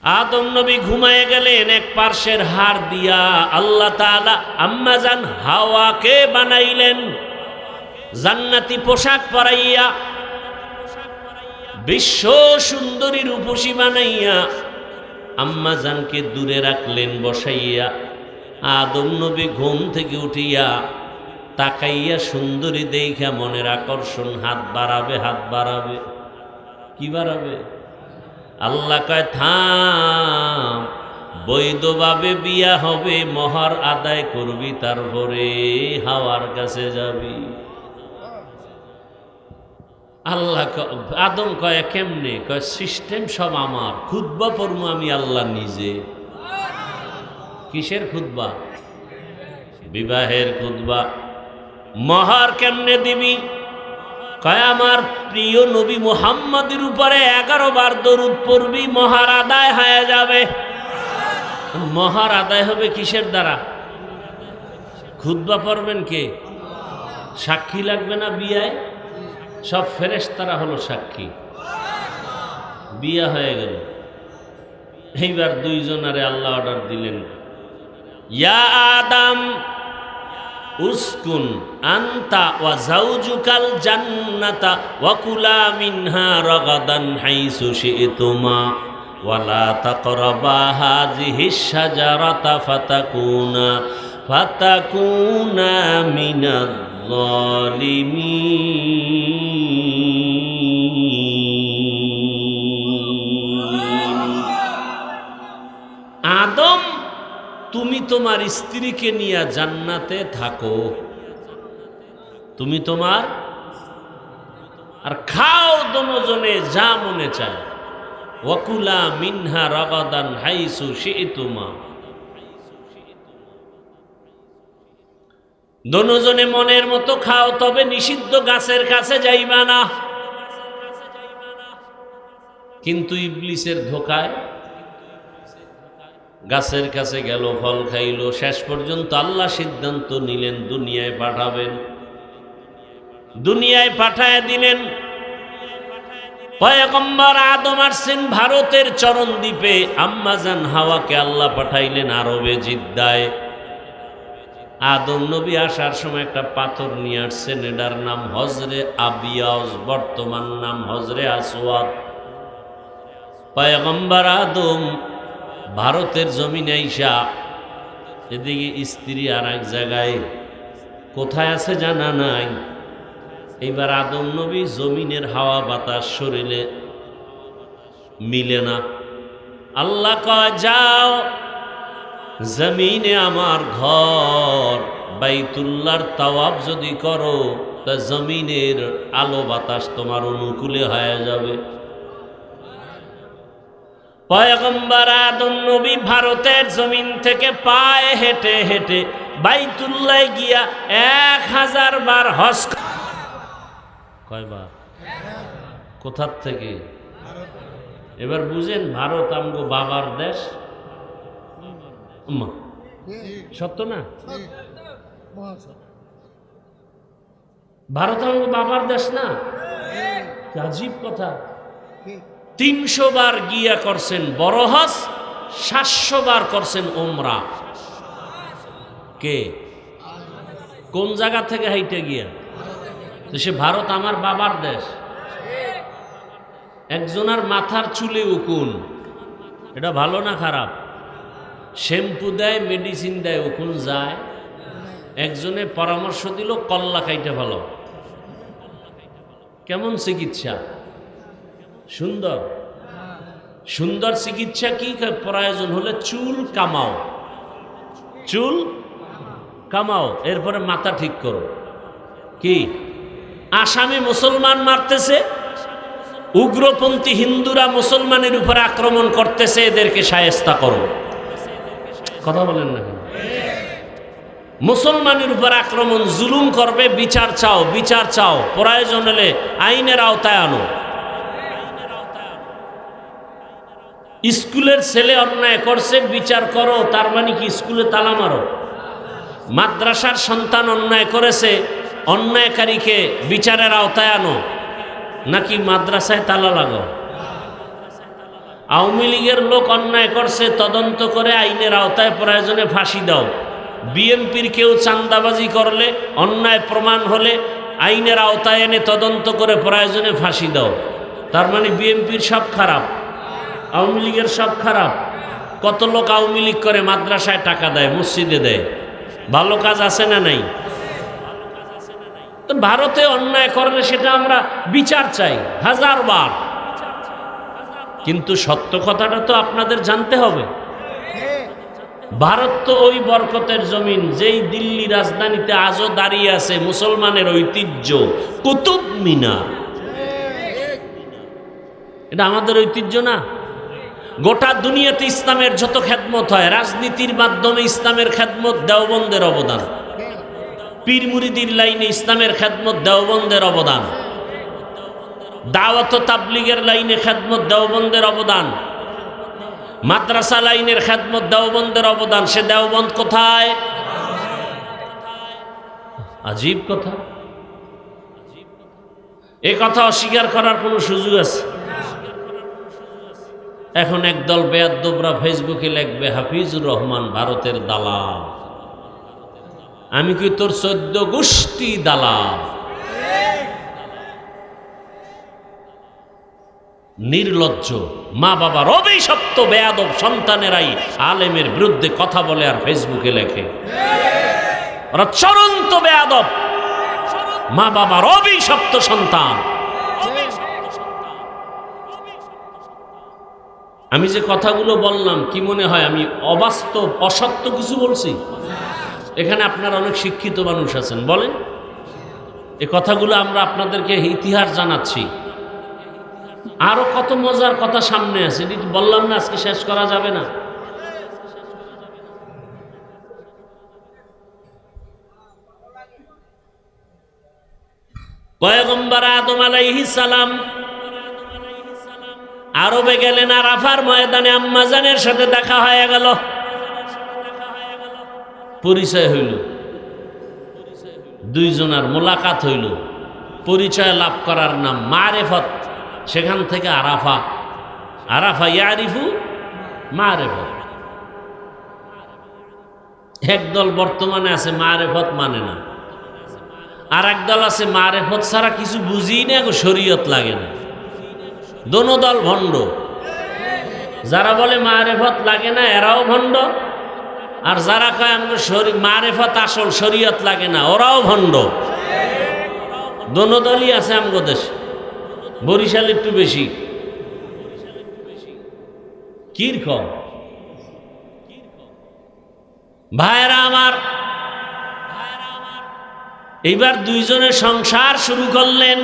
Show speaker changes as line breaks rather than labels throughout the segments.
আদম নবী ঘুমায়ে গেলেন, এক পার্শ্বের হাড় দিয়া আল্লাহ তাআলা আম্মাজান হাওয়াকে বানাইলেন জান্নাতি পোশাক পরাইয়া, বিশ্ব সুন্দরী রূপসী বানাইয়া আম্মাজানকে দূরে রাখলেন বসাইয়া। আদম নবী ঘুম থেকে উঠিয়া তাকাইয়া সুন্দরী দেখা মনের আকর্ষণ, হাত বাড়াবে। কি বাড়াবে? আল্লাহ কয় থাম, বৈধভাবে বিয়া হবে, মহর আদায় করবি, তারপরে হাওয়ার কাছে যাবি। আল্লাহ আদম কয় কেমনে? কয় সিস্টেম সব আমার, খুতবা পড়বো আমি আল্লাহ নিজে। কিসের খুতবা? বিবাহের খুতবা। মহর কেমনে দিবি? কয় আমার প্রিয় নবী মুহাম্মদের উপরে 11 বার দরুদ পড়বি, মহর আদায় হয়ে যাবে। মহর আদায় হবে কিসের দ্বারা? খুতবা পড়বেন কে? সাক্ষী লাগবে না বিয়ায়? সব ফেরেশতারা হলো সাক্ষী। বিয়া হয়ে গেল। এইবার দুইজনারে আল্লাহ অর্ডার দিলেন, ইয়া আদম উসকুন আনতা ওয়া যাওজুকাল জান্নাতা ওয়া কুলা মিনহা রাগাদান হাইসু শি'তুমা ওয়া লা তাকরাবা হাযিহিশ শাজারাতা ফাতাকুনা মিনাজ যালিমিন। আদম, তুমি তোমার স্ত্রীকে নিয়ে জান্নাতে থাকো, তুমি তোমার আর খাও দোনোজনে যা মনে চায়। ওয়াকুলা মিনহা রাগাদান হাইসু শি'তুমা, দোনোজনে মনের মতো খাও, তবে নিষিদ্ধ গাছের কাছে যাইবা না। কিন্তু ইবলিসের ধোকায় গাছের কাছে গেল, ফল খাইল। শেষ পর্যন্ত আল্লাহ সিদ্ধান্ত নিলেন দুনিয়ায় পাঠাবেন। দুনিয়ায় পাঠায় দিলেন। পয়গম্বর আদম আসছেন ভারতের চরণ দ্বীপে, আম্মাজান হাওয়াকে আল্লাহ পাঠাইলেন আরবে জিদ্দায়। আদম নবী আসার সময় একটা পাথর নিয়ে আসছেন, এটার নাম হজরে আবিয়াজ, বর্তমান নাম হজরে আসওয়াদ। পয়গম্বর আদম ভারতের জমিনে আইসা, এদিকে স্ত্রী আর এক জায়গায়, কোথায় আছে জানা নাই। এইবার আদম নবী জমিনের হাওয়া বাতাস শরীরে মিলে না। আল্লাহ কয় যাও, জমিনে আমার ঘর বাইতুল্লাহর তাওয়াব যদি করো, তা জমিনের আলো বাতাস তোমার অনুকূলে হয়ে যাবে। পয়গম্বর আদম নবী ভারতের জমিন থেকে পায়ে হেঁটে হেঁটে বাইতুল্লাহ গিয়া 1000 বার হজ। কয়বার? কোথার থেকে? এবার বুঝেন, ভারত আমগো বাবার দেশ। সত্য না? ভারত আমগো বাবার দেশ না? আজীব কথা। 300 বার গিয়া করছেন বড় হজ, 700 বার করছেন ওমরা। কে? কোন জায়গা থেকে হাইটে গিয়া? তো সে ভারত আমার বাবার দেশ। একজনের মাথার চুলে উকুন, এটা ভালো না খারাপ? শ্যাম্পু দেয়, মেডিসিন দেয়, উকুন যায়। একজনে পরামর্শ দিল কল্লা খাইতে ভালো। কেমন চিকিৎসা? সুন্দর। সুন্দর চিকিৎসা কি? প্রয়োজন হলে চুল কামাও, চুল কামাও, এরপরে মাথা ঠিক করো। কি? আসামে মুসলমান মারতেছে, উগ্রপন্থী হিন্দুরা মুসলমানের উপরে আক্রমণ করতেছে, এদেরকে শায়েস্তা করো। কথা বলেন না? মুসলমানের উপর আক্রমণ, জুলুম করবে, বিচার চাও, বিচার চাও, প্রয়োজন হলে আইনের আওতায় আনো। স্কুলের ছেলে অন্যায় করছে, বিচার করো, তার মানে কি স্কুলে তালা মারো? মাদ্রাসার সন্তান অন্যায় করেছে, অন্যায়কারীকে বিচারের আওতায় আনো, নাকি মাদ্রাসায় তালা লাগাও? আওয়ামী লীগের লোক অন্যায় করছে, তদন্ত করে আইনের আওতায় প্রয়োজনে ফাঁসি দাও। বিএনপির কেউ চাঁদাবাজি করলে, অন্যায় প্রমাণ হলে আইনের আওতায় এনে তদন্ত করে প্রয়োজনে ফাঁসি দাও। তার মানে বিএনপির সব খারাপ, আওয়ামী লীগের সব খারাপ। কত লোক আওয়ামী লীগ করে, মাদ্রাসায় টাকা দেয়, মসজিদে দেয়, ভালো কাজ আছে না নাই? তো ভারতে অন্যায় করলে সেটা আমরা বিচার চাই 1000 বার, কিন্তু সত্য কথাটা তো আপনাদের জানতে হবে। ভারত তো ওই বরকতের জমিন, যেই দিল্লি রাজধানীতে আজও দাঁড়িয়ে আছে মুসলমানের ঐতিহ্য কুতুব মিনার। এটা আমাদের ঐতিহ্য না? গোটা দুনিয়াতে ইসলামের যত খেদমত হয়, রাজনীতির মাধ্যমে ইসলামের খেদমত দেওবন্দের অবদান, পীর মুরিদির লাইনে ইসলামের খেদমত দেওবন্দের অবদান, দাওয়াত ও তাবলীগের লাইনে খেদমত দেওবন্দের অবদান, মাদ্রাসা লাইনের খেদমত দেওবন্দের অবদান। সে দেওবন্দ কোথায়? আজীব কথা, এ কথা অস্বীকার করার কোনো সুযোগ আছে? এখন একদল বেয়াদ্দবরা ফেসবুকে লিখবে হাফিজুর রহমান ভারতের দালাল। আমি কি তোর 14 গোষ্ঠী দালাল? নির্লজ্জ মা বাবার অভিশপ্ত বেয়াদব সন্তানেরাই আলেমের বিরুদ্ধে কথা বলে আর ফেসবুকে লেখে। ওরা চরন্ত বেয়াদব, মা বাবার অভিশপ্ত সন্তান। আমি যে কথাগুলো বললাম, কি মনে হয় আমি অবাস্তব অসত্য কিছু বলছি? এখানে আপনারা অনেক শিক্ষিত মানুষ আছেন, বলেন এ কথাগুলো আমরা আপনাদেরকে ইতিহাস জানাচ্ছি। আরো কত মজার কথা সামনে আছে, বললাম না আজকে শেষ করা যাবে না। পয়গম্বর আদম আলাইহিস সালাম আরবে গেলেন, আরাফার ময়দানে আম্মাজানের সাথে দেখা হয়ে গেল, পরিচয় হইল, দুইজনের মোলাকাত হইল, পরিচয় লাভ করার নাম মারেফত। সেখান থেকে আরাফা, আরাফা ইয়ারিফু মারেফত। একদল বর্তমানে আছে মারেফত মানে না, আর একদল আছে মারেফত ছাড়া কিছু বুঝি না, শরীয়ত লাগে না। দোনো দল ভণ্ড। যারা বলে মারেফত লাগে না এরাও ভণ্ড, আর যারা কয় আমাকে মারেফত আসল শরীয়ত লাগে না ওরাও ভণ্ড। দোনো দলই আছে আমগো দেশে, বরিশাল একটু বেশি। কিরকম ভাইরা আমার, এইবার দুইজনে সংসার শুরু করলেন।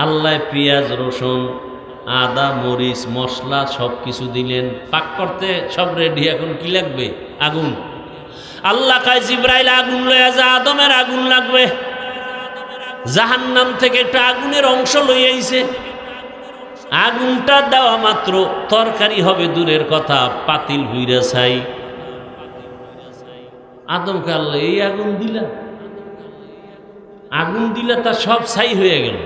আল্লাহ পেঁয়াজ রসুন আদা মরিচ মশলা সব কিছু দিলেন, পাক করতে সব রেডি। এখন কি লাগবে? আগুন। আল্লাহ কয় জিবরাইল আগুন লইয়া যা, আদমের আগুন লাগবে। জাহান্নাম থেকে একটা আগুনের অংশ লই আইছে। আগুনটা দেওয়া মাত্র তরকারি হবে দূরের কথা, পাতিল হইরা ছাই। আদমকে আল্লাহ এই আগুন দিলা, আগুন দিলে তা সব ছাই হয়ে গেল।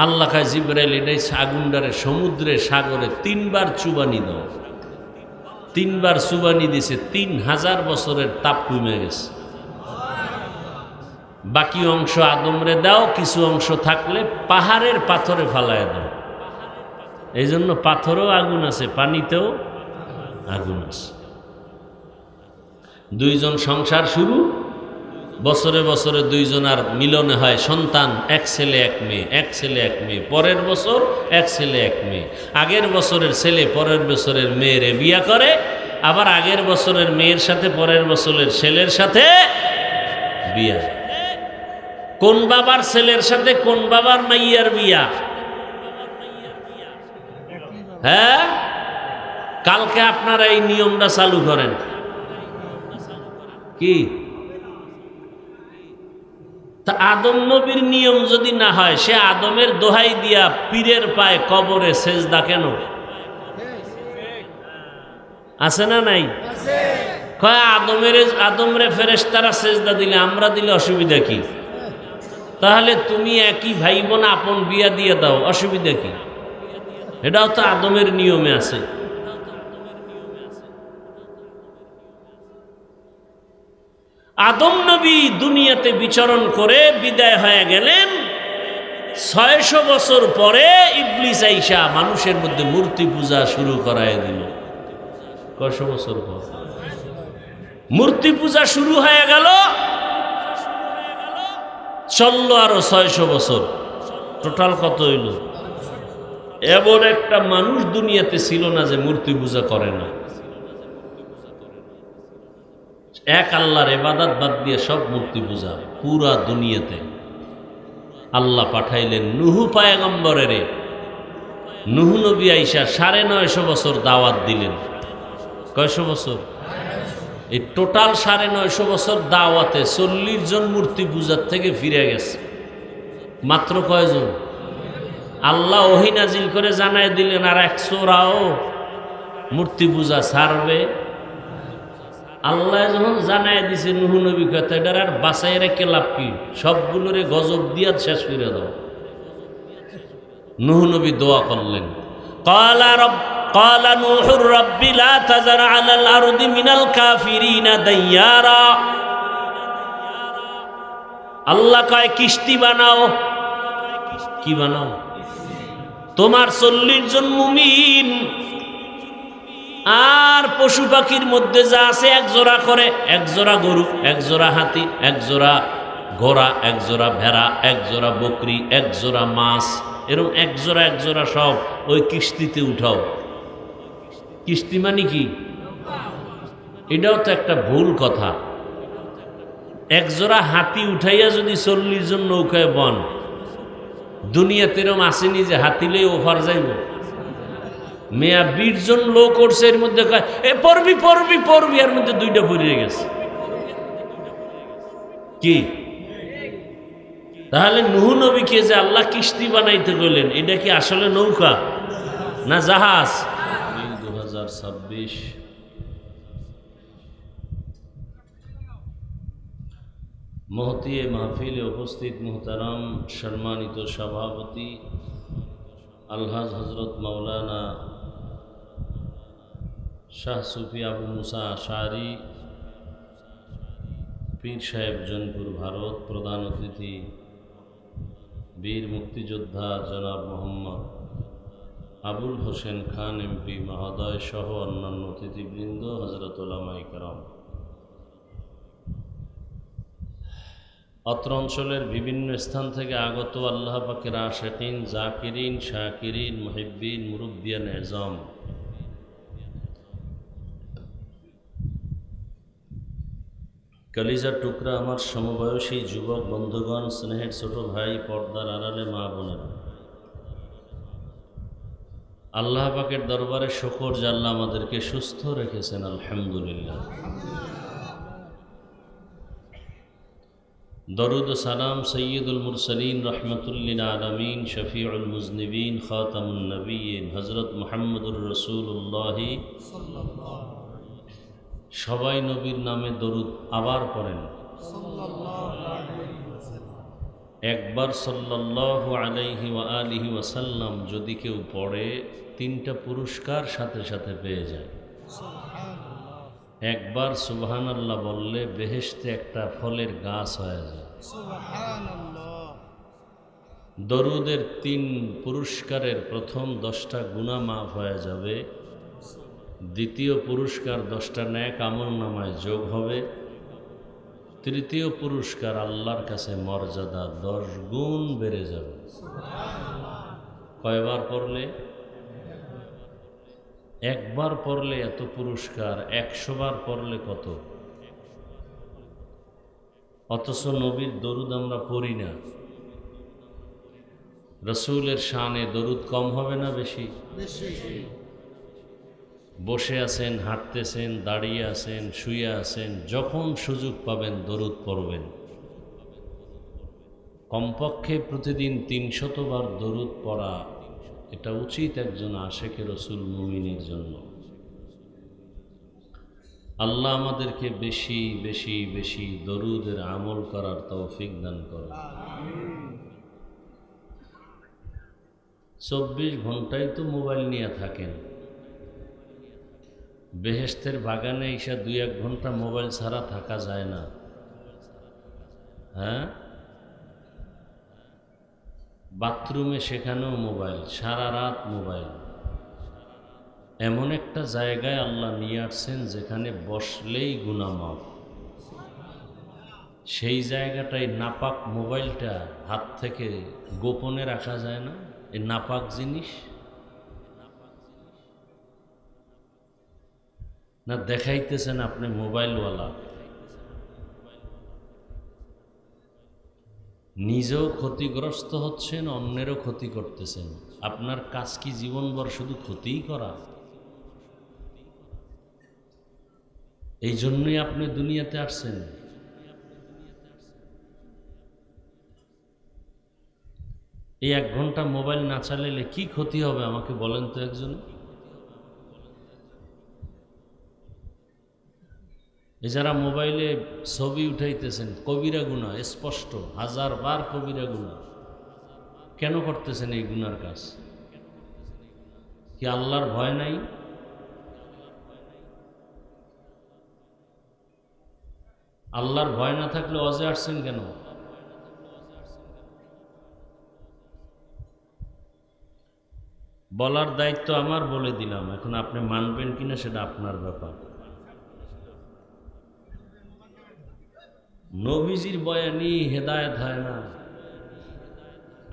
আল্লাহ কায় জিবরাইল এটাই আগুনটারে সমুদ্রে সাগরে 3 বার চুবানি দাও। 3 বার চুবানি দিছে, 3000 বছরের তাপ কমে গেছে। বাকি অংশ আদমরে দাও, কিছু অংশ থাকলে পাহাড়ের পাথরে ফালায় দাও। এই জন্য পাথরেও আগুন আছে, পানিতেও আগুন আছে। দুইজন সংসার শুরু, বছরে বছরে দুইজনার মিলনে হয় সন্তান, 1 ছেলে 1 মেয়ে, 1 ছেলে 1 মেয়ে। পরের বছর 1 ছেলে 1 মেয়ে। আগের বছরের ছেলে পরের বছরের মেয়েরে বিয়া করে, আবার আগের বছরের মেয়ের সাথে পরের বছরের ছেলের সাথে বিয়া। কোন বাবার ছেলের সাথে কোন বাবার মাইয়ার বিয়া? হ্যাঁ, কালকে আপনারা এই নিয়মটা চালু করেন। কি তা আদম নবীর নিয়ম যদি না হয়, সে আদমের দোহাই দিয়া পীরের পায়ে কবরে সেজদা কেন? আছে না নাই? কয় আদমরে ফেরেশতারা সেজদা দিলে, আমরা দিলে অসুবিধা কি? তাহলে তুমি একই ভাই বোন আপন বিয়া দিয়ে দাও, অসুবিধা কি? এটাও তো আদমের নিয়মে আছে। আদম নবী দুনিয়াতে বিচরণ করে বিদায় হয়ে গেলেন। 600 বছর পরে ইবলিস আইসা মানুষের মধ্যে মূর্তি পূজা শুরু করায় দিল। কয়শো বছর পর মূর্তি পূজা শুরু হয়ে গেল, চললো আরো 600 বছর। টোটাল কত হইল? এমন একটা মানুষ দুনিয়াতে ছিল না যে মূর্তি পূজা করে না। এক আল্লাহর ইবাদত বাদ দিয়ে সব মূর্তি পূজা পুরা দুনিয়াতে। আল্লাহ পাঠাইলেন নুহু পয়গম্বরের। নুহু নবী আইসা 950 বছর দাওয়াত দিলেন। কয়শো বছর? এই টোটাল 950 বছর দাওয়াতে 40 জন মূর্তি পূজার থেকে ফিরে গেছে। মাত্র কয়জন? আল্লাহ ওহী নাজিল করে জানায় দিলেন আর 100রাও মূর্তি পূজা ছাড়বে। আল্লাহ যখন জানায় দিছে নুহু নবী কথা, এটার আর বাঁচাই রেখে লাভ কি? সবগুলোরে গজব দিয়া শেষ করে দাও। নুহু নবী দোয়া করলেন, ক্বালা নূহুর রাব্বি লা তাযার আলাল আরদি মিনাল কাফিরিনা দাইয়ারা। আল্লাহ কয় কিস্তি বানাও। কি বানাও? তোমার 40 জন মুমিন আর পশু পাখির মধ্যে যা আছে একজোড়া করে, একজোড়া গরু, একজোড়া হাতি, একজোড়া ঘোড়া, একজোড়া ভেড়া, একজোড়া বকরি, একজোড়া মাছ, এরকম একজোড়া একজোড়া সব ওই কিস্তিতে উঠাও। কিস্তি মানে কি? এটাও তো একটা ভুল কথা। একজোড়া হাতি উঠাইয়া যদি 40 জন নৌকায় বন, দুনিয়াতে এরকম আসেনি যে হাতিলে ওফার যাইব। মেয়া 20 জন লোক করছে, এর মধ্যে কয় এ পড়বি পড়বি পড়বি, এর মধ্যে 2টা পড়িয়ে গেছে। কি তাহলে নুহু নবীকে যে আল্লাহ কিস্তি বানাইতে কইলেন, এটা কি আসলে নৌকা না জাহাজ? 2026 মহতি মাহফিলে উপস্থিত মুহতারাম সম্মানিত সভাপতি আলহাজ হজরত মাওলানা শাহ সুফি আবু মুসা আশারি পীর সাহেব জনপুর ভারত, প্রধান অতিথি বীর মুক্তিযোদ্ধা জনাব মোহাম্মদ আবুল হোসেন খান এমপি মহোদয় সহ অন্যান্য অতিথিবৃন্দ, হজরত উলামায়ে কেরাম, অত্র অঞ্চলের বিভিন্ন স্থান থেকে আগত আল্লাহ পাকের আশিকিন, জাকিরিন, শাকিরিন, মুহিব্বিন, মুরব্বিয়ান এজম, কলিজার টুকরা আমার সমবয়সী যুবক বন্ধুগণ, স্নেহের ছোট ভাই, পর্দার আড়ালে মা বোনেরা, আল্লাহ পাকের দরবারে শুকর যে আল্লাহ আমাদেরকে সুস্থ রেখেছেন, আলহামদুলিল্লাহ। দরুদ ও সালাম সৈয়দুল মুরসালিন রহমতুল লিল আলামিন শফিউল মুজনিবিন খাতামুন নবিয়্যিন হযরত মুহাম্মদুর রাসূলুল্লাহ। সবাই নবীর নামে দরুদ আবার পড়েন। একবার সাল্লাল্লাহু আলাইহি ওয়া আলিহি ওয়াসাল্লাম যদি কেউ পড়ে, 3টা পুরস্কার সাথে সাথে পেয়ে যায়। একবার সুবহানাল্লাহ বললে বেহেশতে একটা ফলের গাছ হয়ে যায়। দরুদের 3 পুরস্কারের প্রথম 10টা গুনাহ মাফ হয়ে যাবে, দ্বিতীয় পুরস্কার 10টা নেক আমল নামায় যোগ হবে, তৃতীয় পুরস্কার আল্লাহর কাছে মর্যাদা 10 গুণ বেড়ে যাবে। কয়বার পড়লে? একবার পড়লে এত পুরস্কার, 100 বার পড়লে কত? অথচ নবীর দরুদ আমরা পড়ি না। রসুলের শানে দরুদ কম হবে না বেশি? বসে আছেন, হাঁটতেছেন, দাঁড়িয়ে আছেন, শুয়ে আছেন, যখন সুযোগ পাবেন দরুদ পড়বেন। কমপক্ষে প্রতিদিন 300 বার দরুদ পড়া, এটা উচিত একজন আশেকে রসুল মুমিনের জন্য। আল্লাহ আমাদেরকে বেশি বেশি বেশি দরুদের আমল করার তৌফিক দান করেন। 24 ঘন্টাই তো মোবাইল নিয়ে থাকেন। বেহেশতের বাগানে এসে 2-1 ঘন্টা মোবাইল ছাড়া থাকা যায় না। হ্যাঁ, বাথরুমে সেখানেও মোবাইল, সারা রাত মোবাইল। এমন একটা জায়গায় আল্লাহ নিয়ে আসছেন যেখানে বসলেই গুনাহ মাফ। সেই জায়গাটায় নাপাক মোবাইলটা হাত থেকে গোপনে রাখা যায় না? এই নাপাক জিনিস না দেখাইতেছেন আপনি মোবাইলওয়ালা, নিজেও ক্ষতিগ্রস্ত হচ্ছেন, অন্যেরও ক্ষতি করতেছেন। আপনার কাজ কি জীবনভর শুধু ক্ষতিই করা? এই জন্যই আপনি দুনিয়াতে আসছেন। এই 1 ঘন্টা মোবাইল না চালাইলে কি ক্ষতি হবে আমাকে বলেন তো একজন। এই যারা মোবাইলে ছবি উঠাইতেছেন, কবিরা গুনাহ, স্পষ্ট 1000 বার কবিরা গুনাহ। কেন করতেছেন এই গুনার কাজ? কি আল্লাহর ভয় নাই? আল্লাহর ভয় না থাকলে ওয়াজে আসছেন কেন? বলার দায়িত্ব আমার, বলে দিলাম। এখন আপনি মানবেন কিনা সেটা আপনার ব্যাপার। নবীজির বয়ানি হেদায়েত হয় না।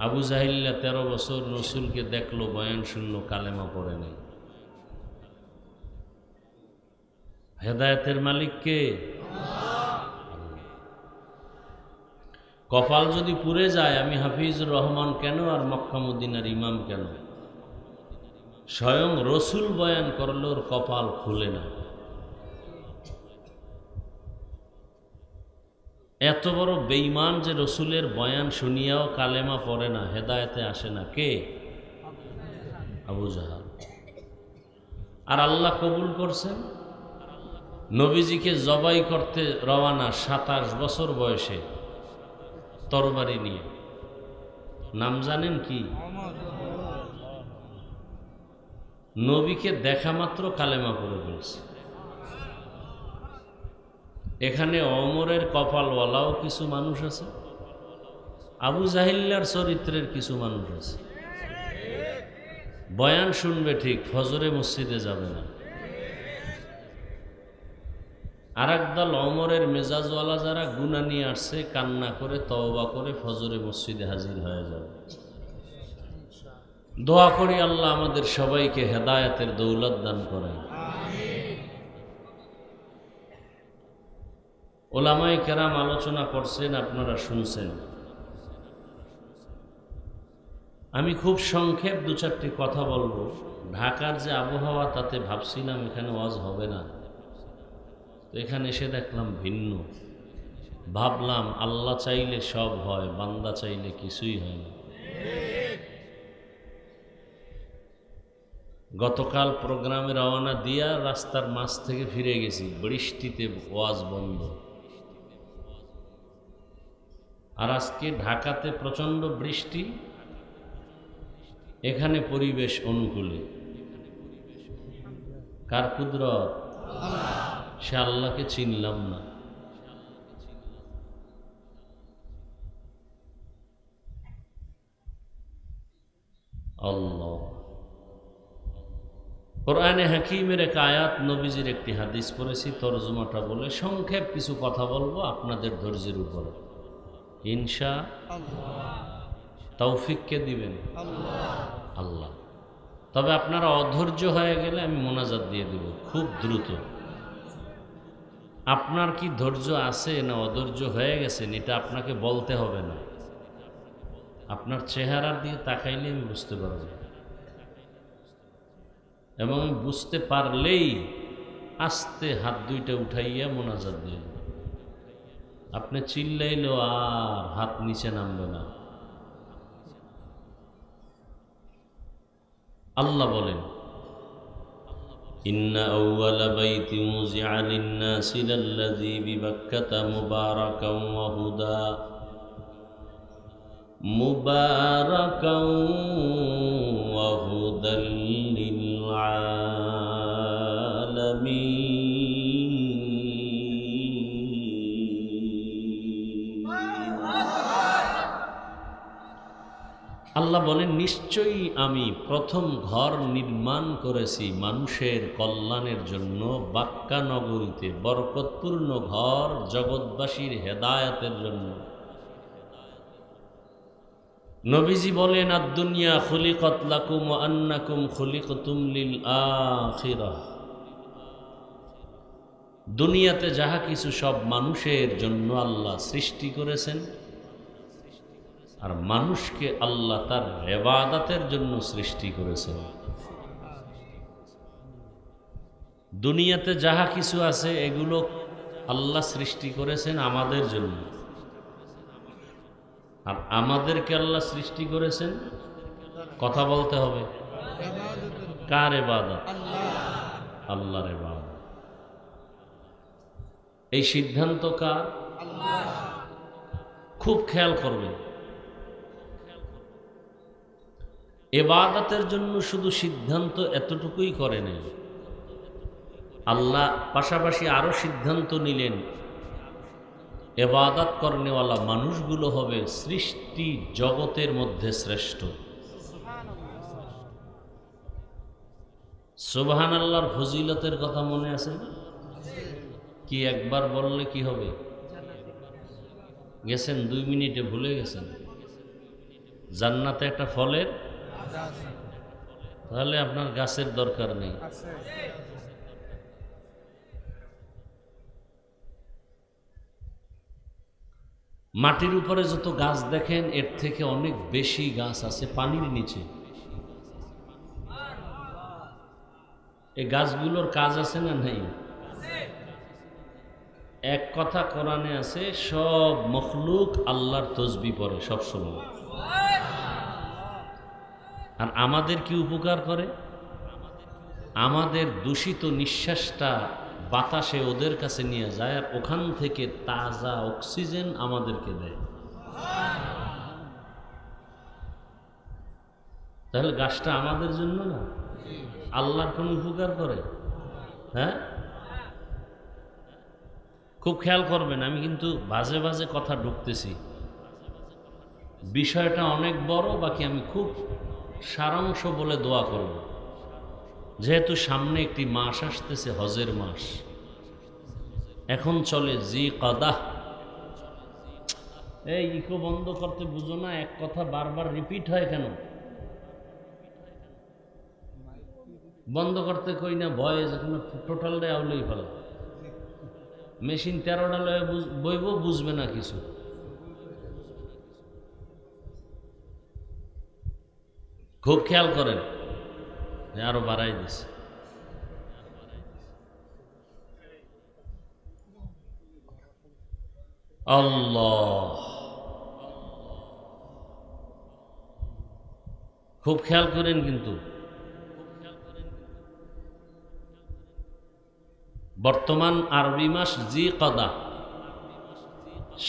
আবু জাহিল্লা 13 বছর রসুলকে দেখলো, বয়ান শুনলো, কালেমা পড়ে নাই। হেদায়েতের মালিক কে? কপাল যদি পুড়ে যায়, আমি হাফিজুর রহমান কেন আর মক্কা মদিনার ইমাম কেন? স্বয়ং রসুল বয়ান করলে ওর কপাল খুলে না। এত বড় বেঈমান যে রসুলের বয়ান শুনিয়াও কালেমা পড়ে না, হেদায়েতে আসে না। কে? আবু জাহাল। আর আল্লাহ কবুল করছেন। নবীজিকে জবাই করতে রওয়ানা 27 বছর বয়সে তরবারি নিয়ে। নাম জানেন কি? নবীকে দেখা মাত্র কালেমা পড়ে ফেলছে। এখানে ওমরের কপালওয়ালাও কিছু মানুষ আছে, আবু জাহিল্লার চরিত্রের কিছু মানুষ আছে। বয়ান শুনবে ঠিক, ফজরে মসজিদে যাবে না। আর একদল ওমরের মেজাজওয়ালা যারা গুনাহ নিয়ে আসছে, কান্না করে তওবা করে ফজরে মসজিদে হাজির হয়ে যাবে। দোয়া করি আল্লাহ আমাদের সবাইকে হেদায়েতের দৌলত দান করেন। ওলামায়ে কেরাম আলোচনা করছেন, আপনারা শুনছেন। আমি খুব সংক্ষেপ 2-4টি কথা বলবো। ঢাকার যে আবহাওয়া, তাতে ভাবছিলাম এখানে ওয়াজ হবে না, তো এখানে এসে দেখলাম ভিন্ন। ভাবলাম আল্লাহ চাইলে সব হয়, বান্দা চাইলে কিছুই হয় না। গতকাল প্রোগ্রামে রওনা দিয়া রাস্তার মাঝ থেকে ফিরে গেছি, বৃষ্টিতে ওয়াজ বন্ধ। আর আজকে ঢাকাতে প্রচণ্ড বৃষ্টি, এখানে পরিবেশ অনুকূলে। কার কুদরত? সে আল্লাহকে চিনলাম না। আল্লাহ। কোরআনে হাকিমের এক আয়াত, নবীজির একটি হাদিস পড়েছি, তরজমাটা বলে সংক্ষেপ কিছু কথা বলবো আপনাদের ধৈর্যের উপরে। ইনশাআল্লাহ। তৌফিক কে দিবেন? আল্লাহ। তবে আপনারা অধৈর্য হয়ে গেলে আমি মোনাজাত দিয়ে দেব খুব দ্রুত। আপনার কি ধৈর্য আছে না অধৈর্য হয়ে গেছেন, এটা আপনাকে বলতে হবে না। আপনার চেহারা দিয়ে তাকাইলে আমি বুঝতে পারব, এবং আমি বুঝতে পারলেই আস্তে হাত দুইটা উঠাইয়া মোনাজাত দিয়ে দেব। আপনি চিল্লাইলেও আর হাত নিচে নামবে না। আল্লাহ বলেন, ইন্না আউওয়ালা বাইতি মুযিআ লিন-নাসি লাল্লাযী বিবাক্কাতা মুবারাকান ওয়া হুদা মুবারাকাও ওয়া হুদাল লিল আলামিন। আল্লাহ বলেন, নিশ্চয়ই আমি প্রথম ঘর নির্মাণ করেছি মানুষের কল্যাণের জন্য বাক্কা নগরীতে, বরকতপূর্ণ ঘর জগৎবাসীর হেদায়েতের জন্য। নবীজি বলেন, আদ-দুনিয়া খুলিকাত লাকুম ওয়া আন্নাকুম খুলিকতুম লিল আখিরাহ। দুনিয়াতে যাহা কিছু সব মানুষের জন্য আল্লাহ সৃষ্টি করেছেন, আর মানুষকে আল্লাহ তার ইবাদতের জন্য সৃষ্টি করেছেন। দুনিয়াতে যাহা কিছু আছে এগুলো আল্লাহ সৃষ্টি করেছেন আমাদের জন্য, আর আমাদেরকে আল্লাহ সৃষ্টি করেছেন, কথা বলতে হবে, কার ইবাদত? আল্লাহর ইবাদত। এই সিদ্ধান্ত কার? খুব খেয়াল করবেন। ইবাদতের জন্য শুধু সিদ্ধান্ত এতটুকুই করে নাই, আল্লাহ পাশাপাশি আরো সিদ্ধান্ত নিলেন, ইবাদত করনেওয়ালা মানুষগুলো হবে সৃষ্টি জগতের মধ্যে শ্রেষ্ঠ। সুবহানাল্লাহর ফজিলতের কথা মনে আছে না? কি একবার বললে কি হবে? গেছেন 2 মিনিটে ভুলে গেছেন। জান্নাতে একটা ফলের, তাহলে আপনার গাছের দরকার নেই। মাটির উপরে যত গাছ দেখেন এর থেকে অনেক বেশি গাছ আছে পানির নিচে। এই গাছগুলোর কাজ আছে না নাই? এক কথা কোরআনে আছে, সব মখলুক আল্লাহর তসবিহ পড়ে সবসময়। আর আমাদের কি উপকার করে? আমাদের দূষিত নিঃশ্বাসটা বাতাসে ওদের কাছে নিয়ে যায়, আর ওখান থেকে তাজা অক্সিজেন আমাদেরকে দেয়। তাহলে গাছটা আমাদের জন্য না, আল্লাহর কোন উপকার করে? হ্যাঁ, খুব খেয়াল করবেন। আমি কিন্তু বাজে বাজে কথা ঢুকতেছি, বিষয়টা অনেক বড়, বাকি আমি খুব সারাংশ বলে দোয়া করব। যেহেতু সামনে একটি মাস আসতেছে, হজের মাস, এখন চলে জি কদাহ। এই ইকো বন্ধ করতে বুঝো না, এক কথা বারবার রিপিট হয় কেন? বন্ধ করতে কই না, ভয় যেখানে টোটালটাই আউলেই ফেলা। মেশিন 13টা লয়ে বইব, বুঝবে না কিছু। খুব খেয়াল করেন, আরো বাড়াই দিছে। আল্লাহ, খুব খেয়াল করেন কিন্তু। বর্তমান আরবি মাস জি কদা,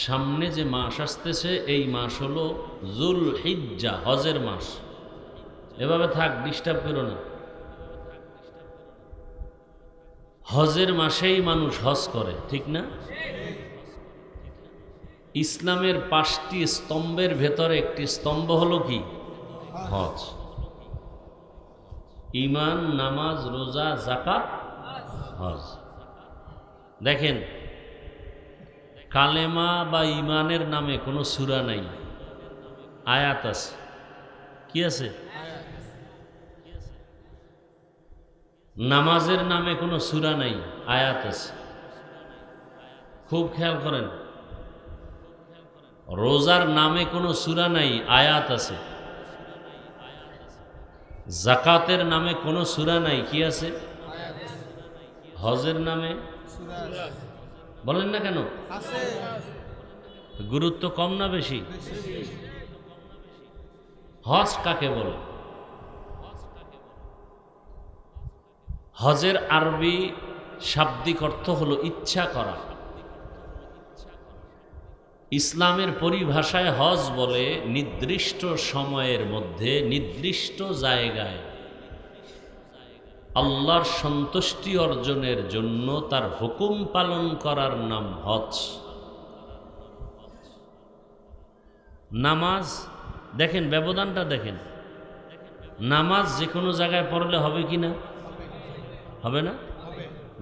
সামনে যে মাস আসতেছে এই মাস হলো জুল হিজ্জা, হজের মাস। এভাবে থাক, ডিস্টার্ব করো না। হজের মাসেই মানুষ হজ করে, ঠিক না? ইসলামের 5টি স্তম্ভের ভেতরে একটি স্তম্ভ হলো কি? হজ। ঈমান, নামাজ, রোজা, যাকাত, হজ। দেখেন, কালেমা বা ঈমানের নামে কোনো সূরা নাই, আয়াত আছে। কি আছে? নামাজের নামে কোনো সূরা নাই, আয়াত আছে। খুব খেয়াল করেন, রোজার নামে কোনো সূরা নাই, আয়াত আছে। যাকাতের নামে কোনো সূরা নাই, কি আছে? হজের নামে বলেন না কেন? গুরুত্ব কম না বেশি? হজ কাকে বলে? হজের আরবি শাব্দিক অর্থ হলো ইচ্ছা করা। ইসলামের পরিভাষায় হজ বলে নির্দিষ্ট সময়ের মধ্যে নির্দিষ্ট জায়গায় আল্লাহর সন্তুষ্টি অর্জনের জন্য তার হুকুম পালন করার নাম হজ। নামাজ দেখেন, ব্যবধানটা দেখেন, নামাজ যে কোনো জায়গায় পড়লে হবে কি না? হবে না?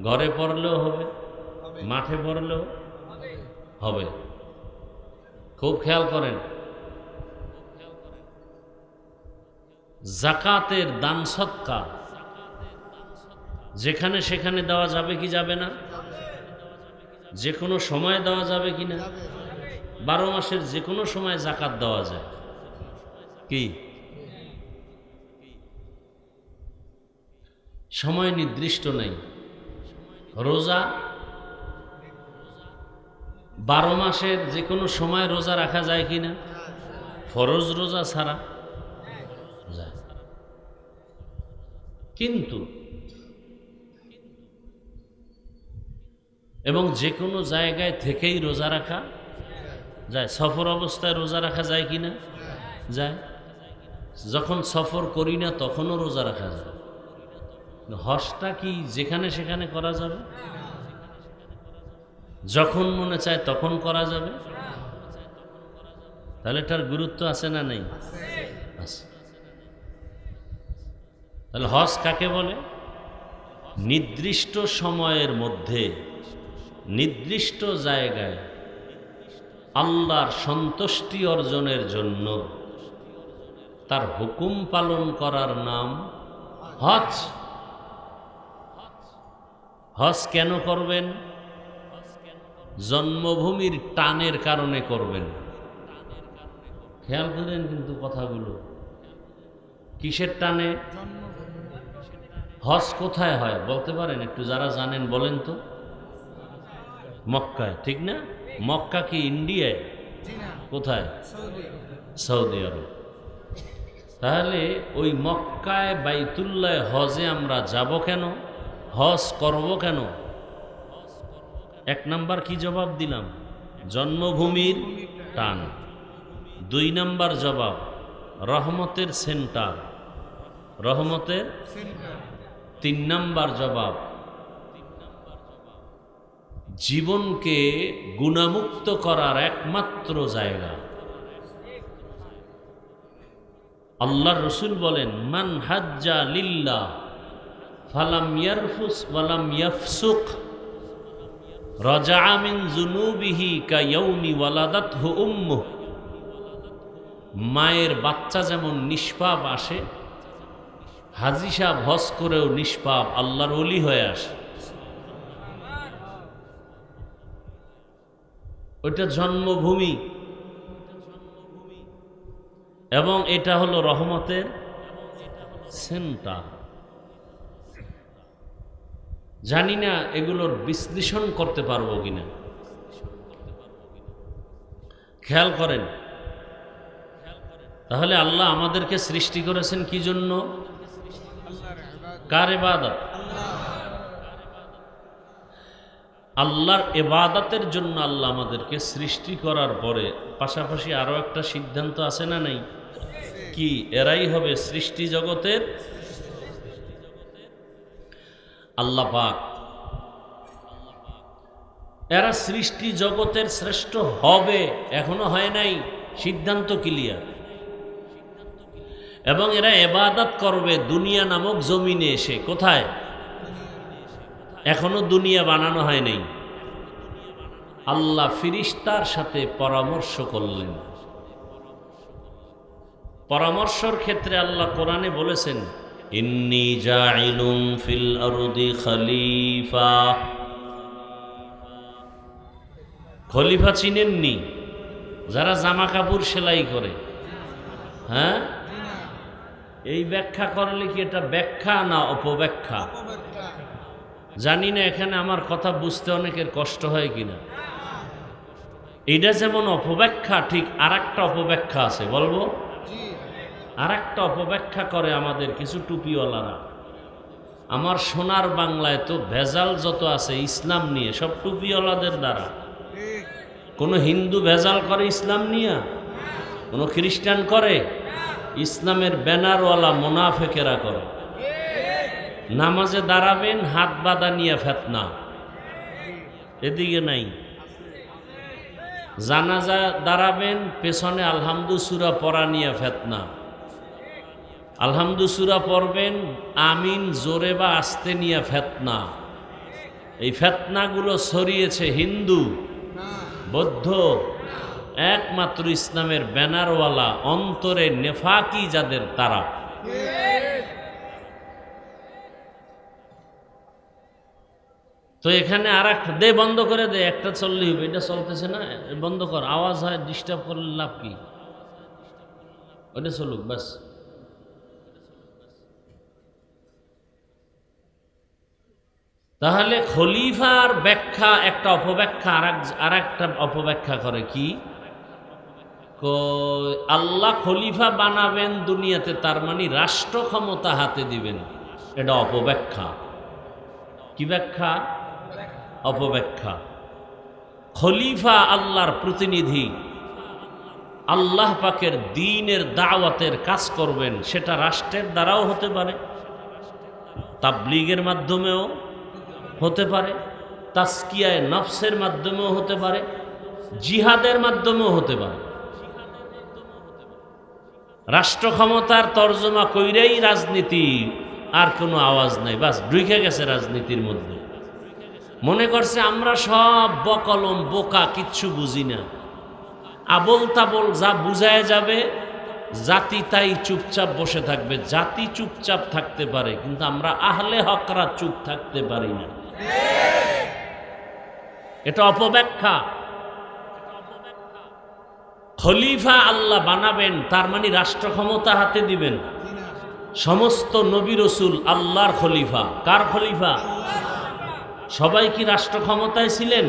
ঘরে পড়লেও হবে, মাঠে পড়লেও হবে। খুব খেয়াল করেন, যাকাতের দান সদকা যেখানে সেখানে দেওয়া যাবে কি যাবে না? যে কোনো সময় দেওয়া যাবে কি না? 12 মাসের যে কোনো সময় যাকাত দেওয়া যায় কি? সময় নির্দিষ্ট নেই। রোজা 12 মাসের যে কোনো সময় রোজা রাখা যায় কি না? ফরজ রোজা ছাড়া যায়। কিন্তু এবং যে কোনো জায়গায় থেকেই রোজা রাখা যায়। সফর অবস্থায় রোজা রাখা যায় কি না? যায়। যখন সফর করি না তখনও রোজা রাখা যায়। হজটা কি যেখানে সেখানে করা যাবে? যখন মনে চায় তখন করা যাবে। তাহলে এটার গুরুত্ব আছে না নেই? আছে। তাহলে হজ কাকে বলে? নির্দিষ্ট সময়ের মধ্যে নির্দিষ্ট জায়গায় আল্লাহর সন্তুষ্টি অর্জনের জন্য তার হুকুম পালন করার নাম হজ। হজ কেন করবেন? জন্মভূমির টানের কারণে করবেন। খেয়াল করেন কিন্তু কথাগুলো, কিসের টানে? হজ কোথায় হয় বলতে পারেন একটু? যারা জানেন বলেন তো। মক্কায়, ঠিক না? মক্কা কি ইন্ডিয়ায়? কোথায়? সৌদি আরব। তাহলে ওই মক্কায় বাইতুল্লাহ হজে আমরা যাব কেন? হজ করব কেন? 1 নাম্বার কি জবাব দিলাম? জন্মভূমির টান। 2 নাম্বার জবাব রহমতের সেন্টার, রহমতের। 3 নাম্বার জবাব জীবনকে গুণামুক্ত করার একমাত্র জায়গা। আল্লাহর রাসূল বলেন, মান হাজ্জা লিল্লাহ ফালাম ইয়ারফুস ওয়ালাম ইয়াফসুক রাজাআ মিন যুনুবিহি কায়াউমি ওয়ালাদাতহু উম্মুহ। মায়ের বাচ্চা যেমন নিষ্পাপ আসে, হাজী সাহেব হজ করেও নিষ্পাপ আল্লাহর ওলি হয়ে আসে। ওইটা জন্মভূমি এবং এটা হলো রহমতের সেন্টার। জানি না এগুলোর বিশ্লেষণ করতে পারবো কিনা। খেয়াল করেন, তাহলে আল্লাহ আমাদেরকে সৃষ্টি করেছেন কি জন্য? কার ইবাদত? আল্লাহর ইবাদতের জন্য আল্লাহ আমাদেরকে সৃষ্টি করার পরে পাশাপাশি আরো একটা সিদ্ধান্ত আছে না নাই? কি? এরাই হবে সৃষ্টি জগতের আল্লাহ পাক। এরা সৃষ্টি জগতের শ্রেষ্ঠ হবে, এখনো হয় নাই, সিদ্ধান্ত ক্লিয়ার। এবং এরা ইবাদত করবে দুনিয়া নামক জমিনে এসে। কোথায়? এখনো দুনিয়া বানানো হয় নাই। আল্লাহ ফিরিস্তার সাথে পরামর্শ করলেন। পরামর্শর ক্ষেত্রে আল্লাহ কোরআনে বলেছেন, ইন্নী জাইলুম ফিল আরদি খলিফা। খলিফা চিনেননি? যারা জামা কাপড় সেলাই করে, হ্যাঁ? এই ব্যাখ্যা করলে কি এটা ব্যাখ্যা না অপব্যাখ্যা? জানি না, এখানে আমার কথা বুঝতে অনেকের কষ্ট হয় কিনা। এটা যেমন অপব্যাখ্যা, ঠিক আর একটা অপব্যাখ্যা আছে, বলবো? আর একটা অপব্যাখ্যা করে আমাদের কিছু টুপিওয়ালারা। আমার সোনার বাংলায় তো ভেজাল যত আছে ইসলাম নিয়ে, সব টুপিওয়ালাদের দ্বারা। কোনো হিন্দু ভেজাল করে ইসলাম নিয়া, কোনো খ্রিস্টান করে, ইসলামের ব্যানারওয়ালা মুনাফেকেরা করে। নামাজে দাঁড়াবেন হাত বাঁধা নিয়ে ফেতনা, এদিকে নাই। জানাজা দাঁড়াবেন পেছনে আলহামদু সূরা পড়া নিয়ে ফেতনা। আলহামদু সূরা পড়বেন আমিন জোরে বা আস্তে নিয়ে ফেতনা। এই ফেতনাগুলো ছড়িয়েছে হিন্দু, বৌদ্ধ, একমাত্র ইসলামের ব্যানারওয়ালা অন্তরে নেফাকি যাদের তারা। তো এখানে আর এক দে, বন্ধ করে দে, একটা চললেই হবে, এটা চলতেছে না, বন্ধ কর, আওয়াজ হয়, ডিস্টার্ব করলে লাভ কি, ওটা চলুক ব্যাস। তাহলে খলিফার ব্যাখ্যা একটা অপব্যাখ্যা, আর একটা অপব্যাখ্যা করে কি, আল্লাহ খলিফা বানাবেন দুনিয়াতে, তার মানে রাষ্ট্র ক্ষমতা হাতে দিবেন, এটা অপব্যাখ্যা। কি ব্যাখ্যা? অপব্যাখ্যা। খলিফা আল্লাহর প্রতিনিধি, আল্লাহ পাকের দ্বীনের দাওয়াতের কাজ করবেন, সেটা রাষ্ট্রের দ্বারাও হতে পারে, তাবলীগের মাধ্যমেও হতে পারে, তাসকিয়ায়ে নফসের মাধ্যমেও হতে পারে, জিহাদের মাধ্যমেও হতে পারে। রাষ্ট্র ক্ষমতার তর্জমা কইরেই রাজনীতি, আর কোনো আওয়াজ নাই, বাস ঢুকে গেছে রাজনীতির মধ্যে। মনে করছে আমরা সব বকলম বোকা, কিচ্ছু বুঝি না, আবল তাবল যা বুঝায় যাবে জাতি তাই চুপচাপ বসে থাকবে। জাতি চুপচাপ থাকতে পারে, কিন্তু আমরা আহলে হকরা চুপ থাকতে পারি না। এটা অপব্যাখ্যা। খলিফা আল্লাহ বানাবেন, তার মানে রাষ্ট্র ক্ষমতা হাতে দিবেন। সমস্ত নবী রসুল আল্লাহর খলিফা। কার খলিফা? সবাই কি রাষ্ট্র ক্ষমতায় ছিলেন?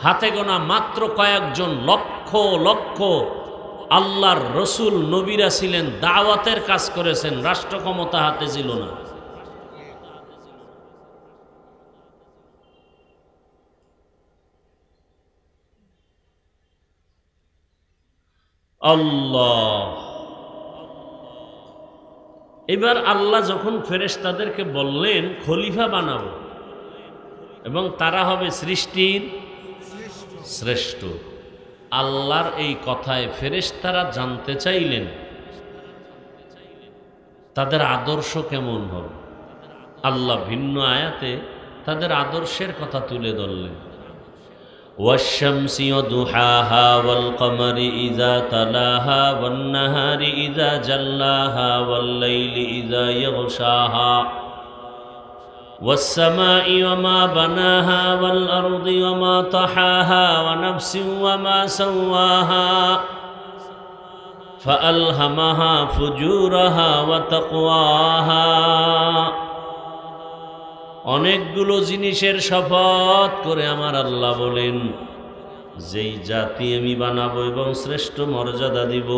হাতে গোনা মাত্র কয়েকজন, লক্ষ লক্ষ আল্লাহর রসুল নবীরা ছিলেন, দাওয়াতের কাজ করেছেন, রাষ্ট্র ক্ষমতা হাতে ছিল না। আল্লাহ, এবার আল্লাহ যখন ফেরেশতাদেরকে বললেন খলিফা বানাবো এবং তারা হবে সৃষ্টির শ্রেষ্ঠ, আল্লাহর এই কথায় ফেরেশতারা জানতে চাইলেন তাদের আদর্শ কেমন হবে। আল্লাহ ভিন্ন আয়াতে তাদের আদর্শের কথা তুলে ধরলেন। ওয়াশ-শামসি ওয়াদুহাহা ওয়াল কমারি ইযা তালাহা ওয়ান নাহারি ইযা জাল্লাহা ওয়াল লাইলি ইযা ইয়াগশাহা والسماء وما بناها والأرض وما طحاها ونفس وما سواها فألهمها فجورها وتقواها। অনেকগুলো জিনিসের শপথ করে আমার আল্লাহ বলেন, যেই জাতি আমি বানাবো এবং শ্রেষ্ঠ মর্যাদা দিব,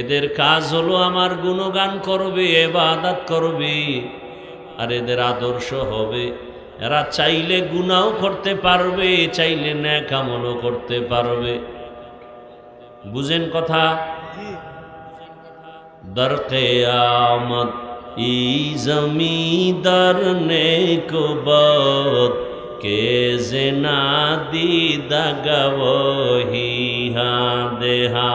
এদের কাজ হলো আমার গুণগান করবে, ইবাদত করবে, আর এদের আদর্শ হবে এরা চাইলে গুনাহও করতে পারবে, চাইলে নেক আমলও করতে পারবে। বুঝেন কথা? দর কিয়ামত ই জমিদার নেক বাত কে জেনা দিদা গওহি হা দেহা।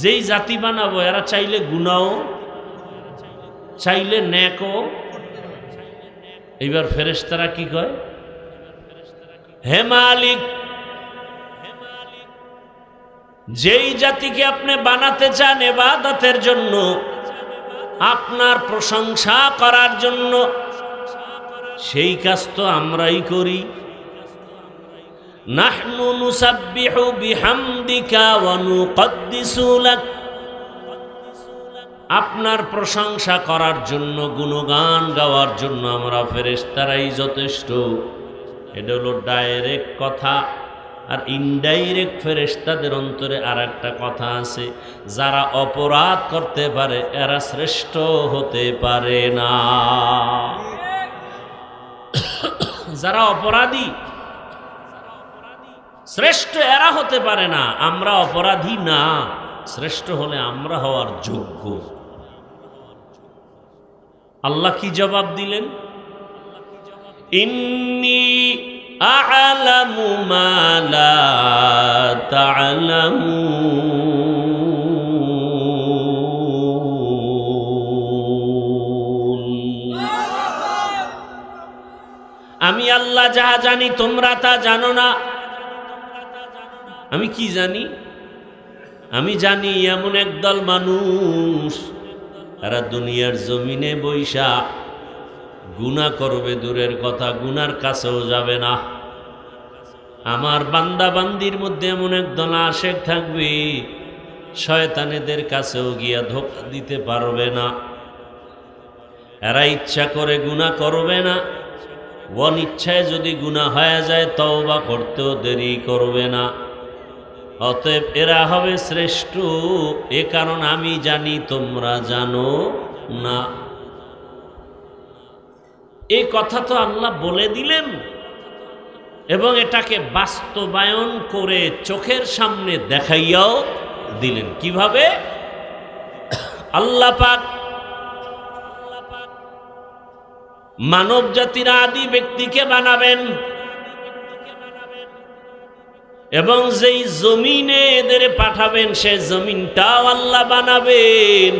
যেই জাতি বানাবো এরা চাইলে গুনাহও চাইলে নেকও। এইবার ফেরেশতারা কি কয়? হে মালিক, যেই জাতিকে আপনি বানাতে চান ইবাদতের জন্য, আপনার প্রশংসা করার জন্য, সেই কাজ তো আমরাই করি। নাহনু নুসাব্বিহু বিহামদিকা ওয়া নুকদ্দিসু লাক, আপনার প্রশংসা করার জন্য, গুণগান গাওয়ার জন্য আমরা ফেরেশতারাই যথেষ্ট। এটা হলো ডাইরেক্ট কথা। আর ইনডাইরেক্ট ফেরেশতাদের অন্তরে আর একটা কথা আছে, যারা অপরাধ করতে পারে এরা শ্রেষ্ঠ হতে পারে না। যারা অপরাধী শ্রেষ্ঠ এরা হতে পারে না, আমরা অপরাধী না, শ্রেষ্ঠ হলে আমরা হওয়ার যোগ্য। আল্লাহ কি জবাব দিলেন? ইন্নী আ'লামু মা লা তা'লামুন। আমি আল্লাহ যাহা জানি তোমরা তা জানো না। আমি কি জানি? আমি জানি এমন একদল মানুষ এরা দুনিয়ার জমিনে বৈশা গুনাহ করবে, দূরের কথা গুনার কাছেও যাবে না। আমার বান্দা বান্দির মধ্যে এমন একদল আশেক থাকবে, শয়তানেদের কাছেও গিয়া ধোঁকা দিতে পারবে না। এরা ইচ্ছা করে গুনাহ করবে না, অনিচ্ছায় যদি গুনাহ হয়ে যায় তওবা করতেও দেরি করবে না। অতএব এরা হবে শ্রেষ্ঠ, এ কারণ আমি জানি তোমরা জানো না। এই কথা তো আল্লাহ বলে দিলেন এবং এটাকে বাস্তবায়ন করে চোখের সামনে দেখাইয়াও দিলেন। কিভাবে? আল্লাহ পাক মানব জাতির আদি ব্যক্তিকে বানাবেন এবং যেই জমিনে এদের পাঠাবেন সে জমিনটাও আল্লাহ বানাবেন।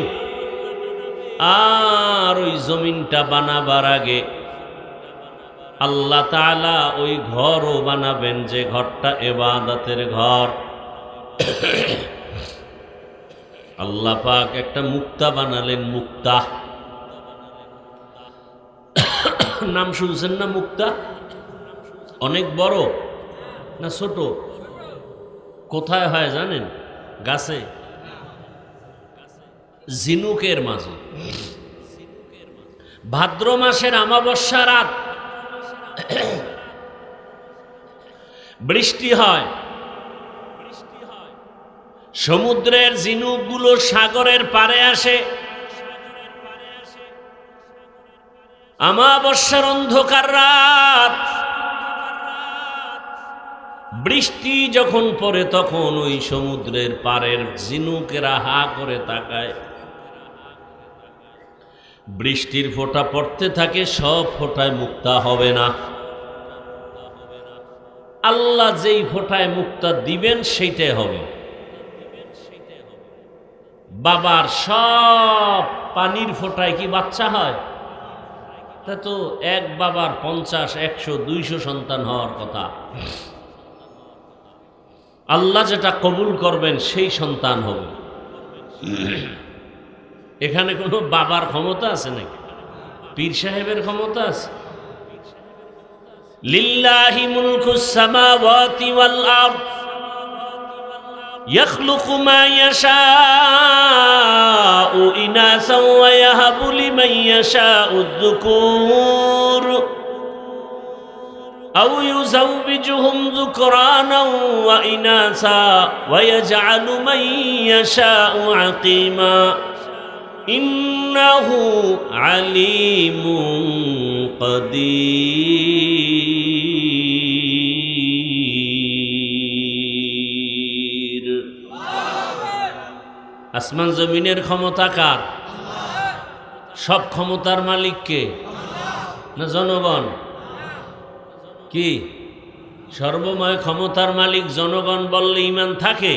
আর ওই জমিনটা বানাবার আগে আল্লাহ তাআলা ওই ঘরও বানাবেন, যে ঘরটা ইবাদতের ঘর। আল্লাহ পাক একটা মুক্তা বানালেন, মুক্তা নাম শুনছেন না? মুক্তা অনেক বড় না ছোট? কোথায় হয় জানেন? গাছে, ঝিনুকের মাঝে। ভাদ্র মাসের অমাবস্যা রাত বৃষ্টি হয়, সমুদ্রের ঝিনুকগুলো সাগরের পাড়ে আসে। অমাবস্যার অন্ধকার রাত, বৃষ্টি যখন পড়ে তখন ওই সমুদ্রের পাড়ের ঝিনুকেরা হা করে তাকায়। বৃষ্টির ফোঁটা পড়তে থাকে, সব ফোঁটায় মুক্তা হবে না। আল্লাহ যেই ফোঁটায় মুক্তা দিবেন সেইটাই হবে। বাবার সব পানির ফোঁটায় কি বাচ্চা হয়? তা তো এক বাবার 50, 100, 200 সন্তান হওয়ার কথা। আল্লাহ যেটা কবুল করবেন সেই সন্তান হবে। এখানে কোনো বাবার ক্ষমতা আছে নাকি? পীর সাহেবের ক্ষমতা আছে? লিল্লাহি মুলকুস সামাওয়াতি ওয়াল আরদ ইয়াখলুকু মা ইয়াশাউ ইনাসাও ওয়া ইয়াহাবু লিমান ইয়াশাউ যুকুর আও ইউযাওবিজুহুম যুকরানা ওয়া ইনাসা ওয়া ইয়াজআলু মান ইয়াশাউ আকিমা ইন্নাহু আলিমুন কাদির। আসমান জমিনের ক্ষমতা কার? সব ক্ষমতার মালিক কে? না জনগণ? কি সর্বময় ক্ষমতার মালিক জনগণ বললে ঈমান থাকে?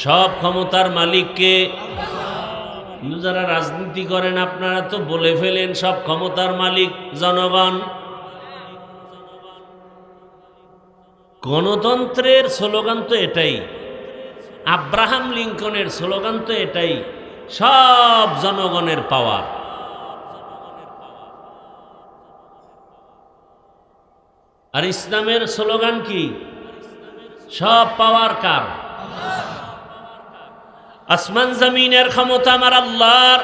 সব ক্ষমতার মালিক কে? যারা রাজনীতি করেন আপনারা তো বলে ফেলেন সব ক্ষমতার মালিক জনগণ। গণতন্ত্রের স্লোগান তো এটাই, আব্রাহাম লিঙ্কনের স্লোগান তো এটাই, সব জনগণের পাওয়ার। আর ইসলামের স্লোগান কি? সব পাওয়ার কার? আসমান জমিনের ক্ষমতা আমার আল্লাহর।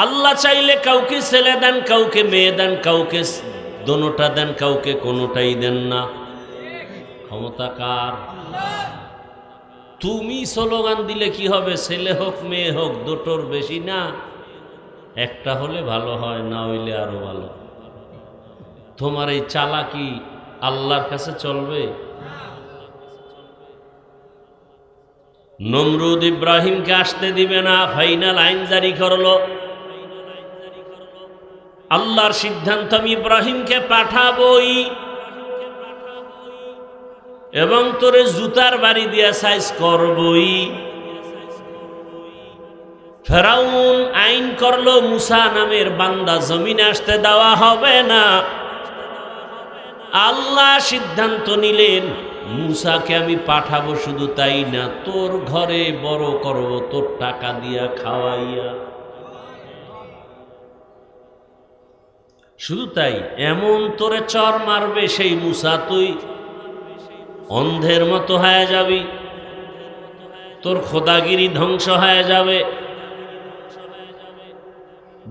আল্লাহ চাইলে কাউকে ছেলে দেন, কাউকে মেয়ে দেন, কাউকে দোনোটা দেন, কাউকে কোনোটাই দেন না। ক্ষমতা কার? তুমি স্লোগান দিলে কি হবে? ছেলে হোক মেয়ে হোক দুটোর বেশি না, একটা হলে ভালো হয়, না হইলে আরো ভালো। তোমার এই চালাকি আল্লাহর কাছে চলবে? নমরুদ ইব্রাহিমকে আসতে দিবে না, ফাইনাল আইন জারি করলো। আল্লাহর সিদ্ধান্ত, আমি ইব্রাহিমকে পাঠাবই এবং তোরে জুতার বাড়ি দিয়া সাইজ করবই। ফেরাউন আইন করলো, মুসা নামের বান্দা জমিনে আসতে দেওয়া হবে না। আল্লাহ সিদ্ধান্ত নিলেন, মুসাকে আমি পাঠাবো, শুধু তাই না, তোর ঘরে বড় করব, তোর টাকা দিয়া খাওয়াইয়া। শুধু তাই, এমন তোরে চর মারবে সেই মুসা তুই অন্ধের মতো হয়ে যাবি, তোর খোদাগিরি ধ্বংস হয়ে যাবে।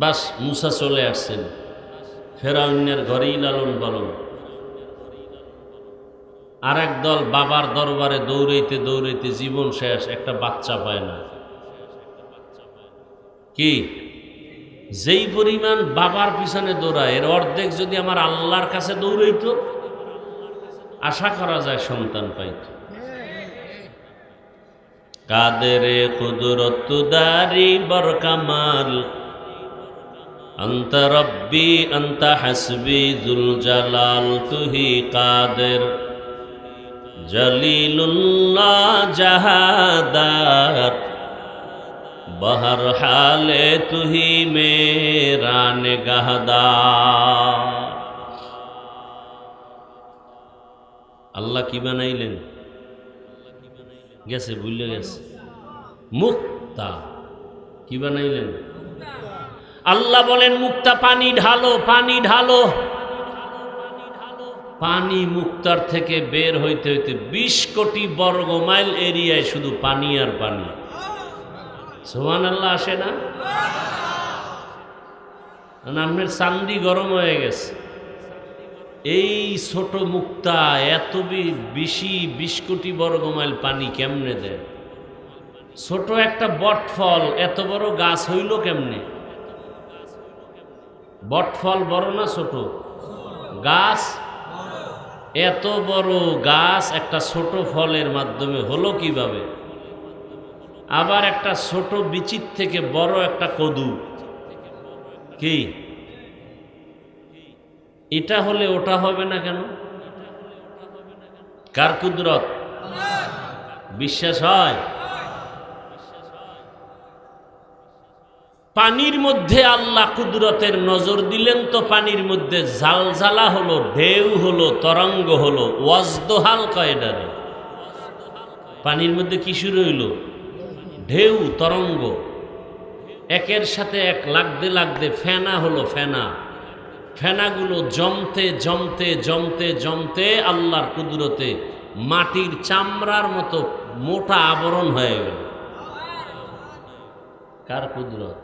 বাস, মুসা চলে আসছেন ফেরাউনের ঘরেই লালন পালন। আর এক দল বাবার দরবারে দৌড়াইতে দৌড়াইতে জীবন শেষ, একটা বাচ্চা পায় না। কি যেই পরিমাণ বাবার পিছনে দৌড়ায়, এর অর্ধেক যদি আমার আল্লাহর কাছে দৌড়াইতো, আশা করা যায় সন্তান পাইত। কাদেরে কুদরত দারি বরকামাল, আনতা রব্বি আনতা হাসবি জুল জালাল, তুহি কাদের জলিলুল্লাহ জাহাদার, বহর হালে তুহি মেরা নিগাহদার। আল্লাহ কি বানাইলেন? গেছে, ভুলে গেছে। মুক্তা কি বানাইলেন? আল্লাহ বলেন, মুক্তা পানি ঢালো, পানি ঢালো। পানি মুক্তার থেকে বের হইতে হইতে 20 কোটি বর্গ মাইল এরিয়ায় শুধু পানি আর পানি। সুবহানাল্লাহ আসে না? আপনার চান্দি গরম হয়ে গেছে। এই ছোট মুক্তা এত বেশি 20 কোটি বর্গ মাইল পানি কেমনে দেয়? ছোট একটা বটফল এত বড় গাছ হইল কেমনে? বটফল বড় না ছোট? গাছ এত বড় গাছ একটা ছোট ফলের মাধ্যমে হলো কিভাবে? আবার একটা ছোট বিচির থেকে বড় একটা কদু, কি এটা হলে ওটা হবে না কেন? কার কুদরত? বিশ্বাস হয়? পানির মধ্যে আল্লাহ কুদরতের নজর দিলেন তো পানির মধ্যে জালজালা হলো, ঢেউ হলো, তরঙ্গ হলো। ওয়াজদোহাল কয়ডারে পানির মধ্যে কি শুরু হইল? ঢেউ, তরঙ্গ, একের সাথে এক লাগতে লাগতে ফেনা হলো। ফেনা, ফেনাগুলো জমতে জমতে জমতে জমতে আল্লাহর কুদরতে মাটির চামড়ার মতো মোটা আবরণ হয়ে গেল। কার কুদরত?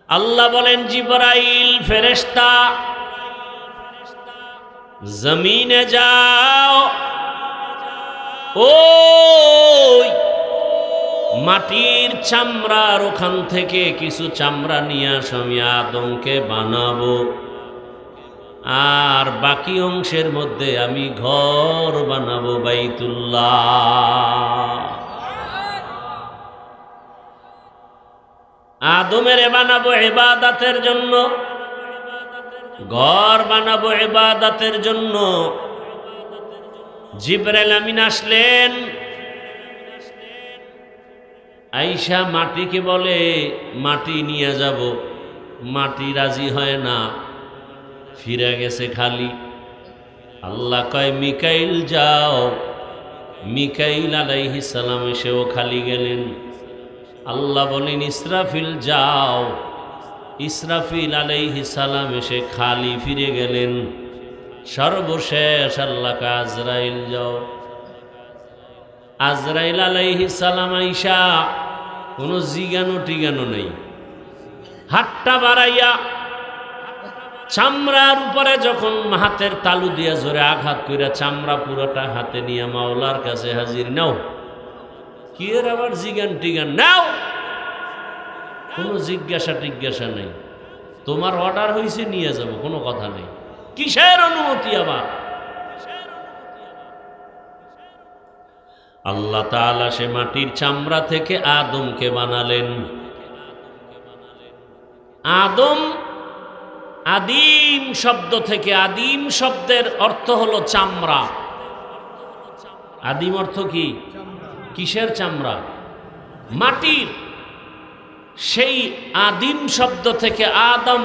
আল্লাহ বলেন, জিবরাইল ফেরেশতা জমিনে যাও, ওই মাটির চামড়ার ওখান থেকে কিছু চামড়া নিয়ে আস, আমি আদমকে বানাবো, আর বাকি অংশের মধ্যে আমি ঘর বানাবো, বাইতুল্লাহ। আদমের বানাবো ইবাদতের জন্য, ঘর বানাবো ইবাদতের জন্য। জিবরাইল আমিন আসলেন, আইসা মাটিকে বলে মাটি নিয়ে যাব। মাটি রাজি হয় না, ফিরে গেছে খালি। আল্লাহ কয়, মিকাইল যাও। মিকাইল আলাইহিস সালাম এসেও খালি গেলেন। আল্লাহ বলেন, ইসরাফিল যাও। ইসরাফিল আলাইহিস সালাম এসে খালি ফিরে গেলেন। সর্বশেষ আল্লাহ কা আজরাইল যাও। আজরাইল আলাইহিস সালাম আইসা কোনো জিগানো টিগানো নেই, হাতটা বাড়াইয়া চামড়ার উপরে যখন হাতের তালু দিয়া জোরে আঘাত কইরা চামড়া পুরোটা হাতে নিয়ে মাওলার কাছে হাজির। নাও, কি এর আবার জিগান টিগান? নাও, কোনো জিজ্ঞাসা টিজ্ঞাসা নেই। তোমার অর্ডার হয়েছে, নিয়ে যাব, কোনো কথা নেই। কিসের অনুমতি আবার? আল্লাহ তাআলা সে মাটির চামড়া থেকে আদমকে বানালেন। আদম আদিম শব্দ থেকে, আদিম শব্দের অর্থ হলো চামড়া। আদিম অর্থ কি? কিসের চামড়া? মাটির। সেই আদিম শব্দ থেকে আদম,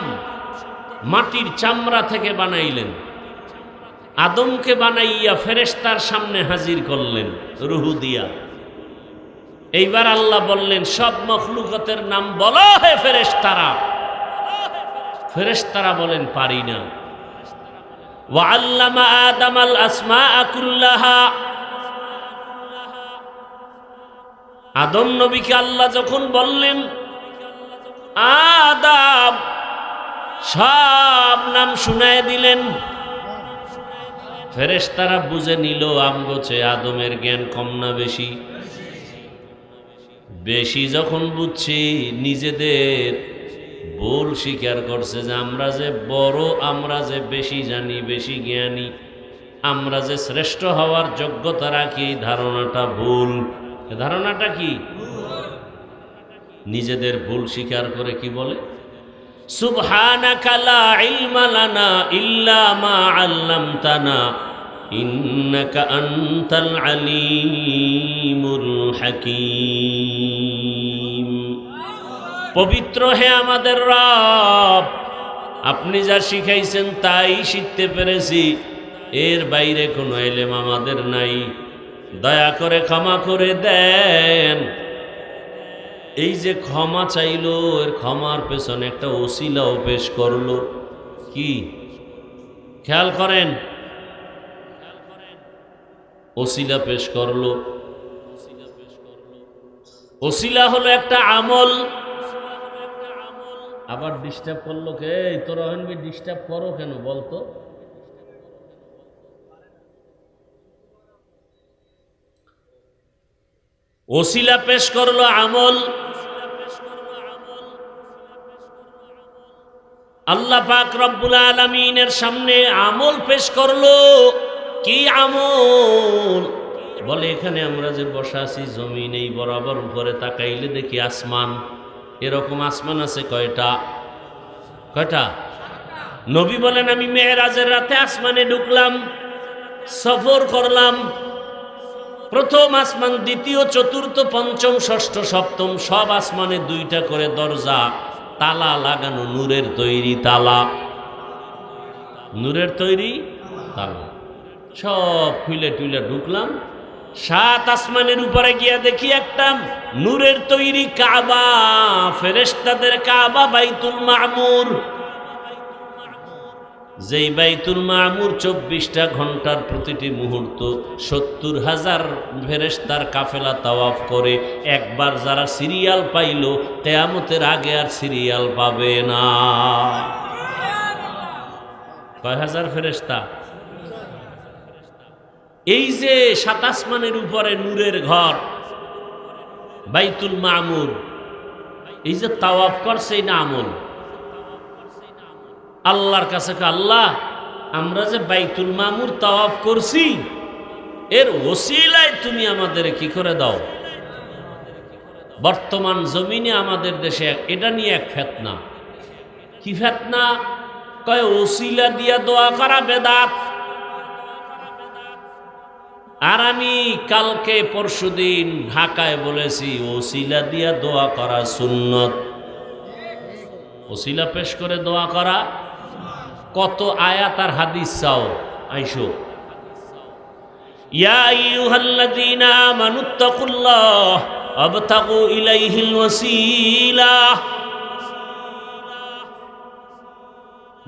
মাটির চামড়া থেকে বানাইলেন। আদমকে বানাইয়া ফেরেশতার সামনে হাজির করলেন রূহ দিয়া। এইবার আল্লাহ বললেন, সব মখলুকাতের নাম বলো হে ফেরেশতারা। ফেরেশতারা বলেন, পারি না। ওয়া আল্লামা আদামাল আসমাআ কুল্লাহা। আদম নবীকে আল্লাহ যখন বললেন, আদম, সব নাম শুনায় দিলেন। ফেরেশতারা বুঝে নিল আমগোছে আদমের জ্ঞান কম না বেশি? বেশি যখন বুঝছি, নিজেদের ভুল স্বীকার করছে যে আমরা যে বড়, আমরা যে বেশি জানি, বেশি জ্ঞানী, আমরা যে শ্রেষ্ঠ হওয়ার যোগ্যতা রাখি, ধারণাটা ভুল। ধারণাটা কি? নিজেদের ভুল স্বীকার করে কি বলে? সুবহানাকা লা ইলমা লানা ইল্লা মা আল্লামতানা ইন্নাকা আনতাল আলিমুল হাকীম। পবিত্র হে আমাদের রব, আপনি যা শিখাইছেন তাই শিখতে পেরেছি, এর বাইরে কোনো ইলম আমাদের নাই, দয়া করে ক্ষমা করে দেন। এই যে ক্ষমা চাইলো, এর ক্ষমার পেছনে একটা ওসিলাও পেশ করলো। কি খেয়াল করেন? ওসিলা পেশ করলো। ওসিলা হলো একটা আমল। আবার ডিস্টার্ব করলো কে? এই তো রহনবি, ডিস্টার্ব করো কেন বলতো? ওসিলা পেশ করলো আমল। আল্লাহ পাক রব্বুল আলামিনের সামনে আমল পেশ করলো। কি আমল? বলে, এখানে আমরা যে বসা আছি জমিন, এই বরাবর উপরে তাকাইলে দেখি আসমান। এরকম আসমান আছে কয়টা? কয়টা? নবী বলেন, আমি মেরাজের রাতে আসমানে ঢুকলাম, সফর করলাম। প্রথম আসমান, দ্বিতীয়, চতুর্থ, পঞ্চম, ষষ্ঠ, সপ্তম, সব আসমানে দুইটা করে দরজা, তালা লাগানো, নূরের তৈরি তালা। নূরের তৈরি তালা সব খুলে টুলে ঢুকলাম। সাত আসমানের উপরে গিয়া দেখি একটা নূরের তৈরি কাবা, ফেরেশতাদের কাবা, বাইতুল মামুর। যেই বাইতুল মামুর 24টা ঘন্টার প্রতিটি মুহূর্ত 70,000 ফেরেশতার কাফেলা তাওয়াফ করে। একবার যারা সিরিয়াল পাইল, কিয়ামতের আগে আর সিরিয়াল পাবে না। কয় হাজার ফেরেশতা? এই যে 7 আসমানের উপরে নূরের ঘর বাইতুল মামুর, এই যে তাওয়াফ করছে, এই না আমল। আল্লাহর কাছে, আল্লাহ, আমরা যে বাইতুল মামুর তাওয়াফ করছি, এর ওসিলায় তুমি আমাদের কি করে দাও। বর্তমান জমিনে আমাদের দেশে এটা নিয়ে এক ফিতনা। কি ফিতনা? কয় ওসিলা দিয়া দোয়া করা বেদাত। আর আমি কালকে পরশুদিন ঢাকায় বলেছি, ওসিলা দিয়া দোয়া করা সুন্নত। ওসিলা পেশ করে দোয়া করা। কত আয়াত আর হাদিস চাও? আইসো। ইয়া আইয়ুহাল্লাযীনা আমানুত্তাকুল্লাহ আবতাগু ইলাইহিল ওয়াসিলা।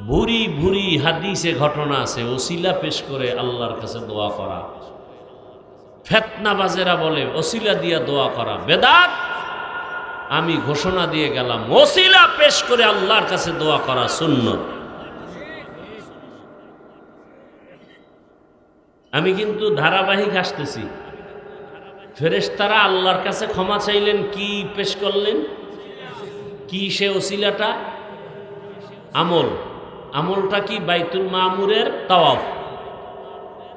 ভুরি ভুরি হাদিসে ঘটনা আছে ওসিলা পেশ করে আল্লাহর কাছে দোয়া করা। ফিতনাবাজেরা বলে ওসিলা দিয়া দোয়া করা বেদাত। আমি ঘোষণা দিয়ে গেলাম, ওসিলা পেশ করে আল্লাহর কাছে দোয়া করা সুন্নত। আমি কিন্তু ধারাবাহিক আসতেছি। ফেরেশতারা আল্লাহর কাছে ক্ষমা চাইলেন, কি পেশ করলেন? কি সে ওসিলাটা? আমল। আমলটা কি? বাইতুল মামুরের তাওয়াফ।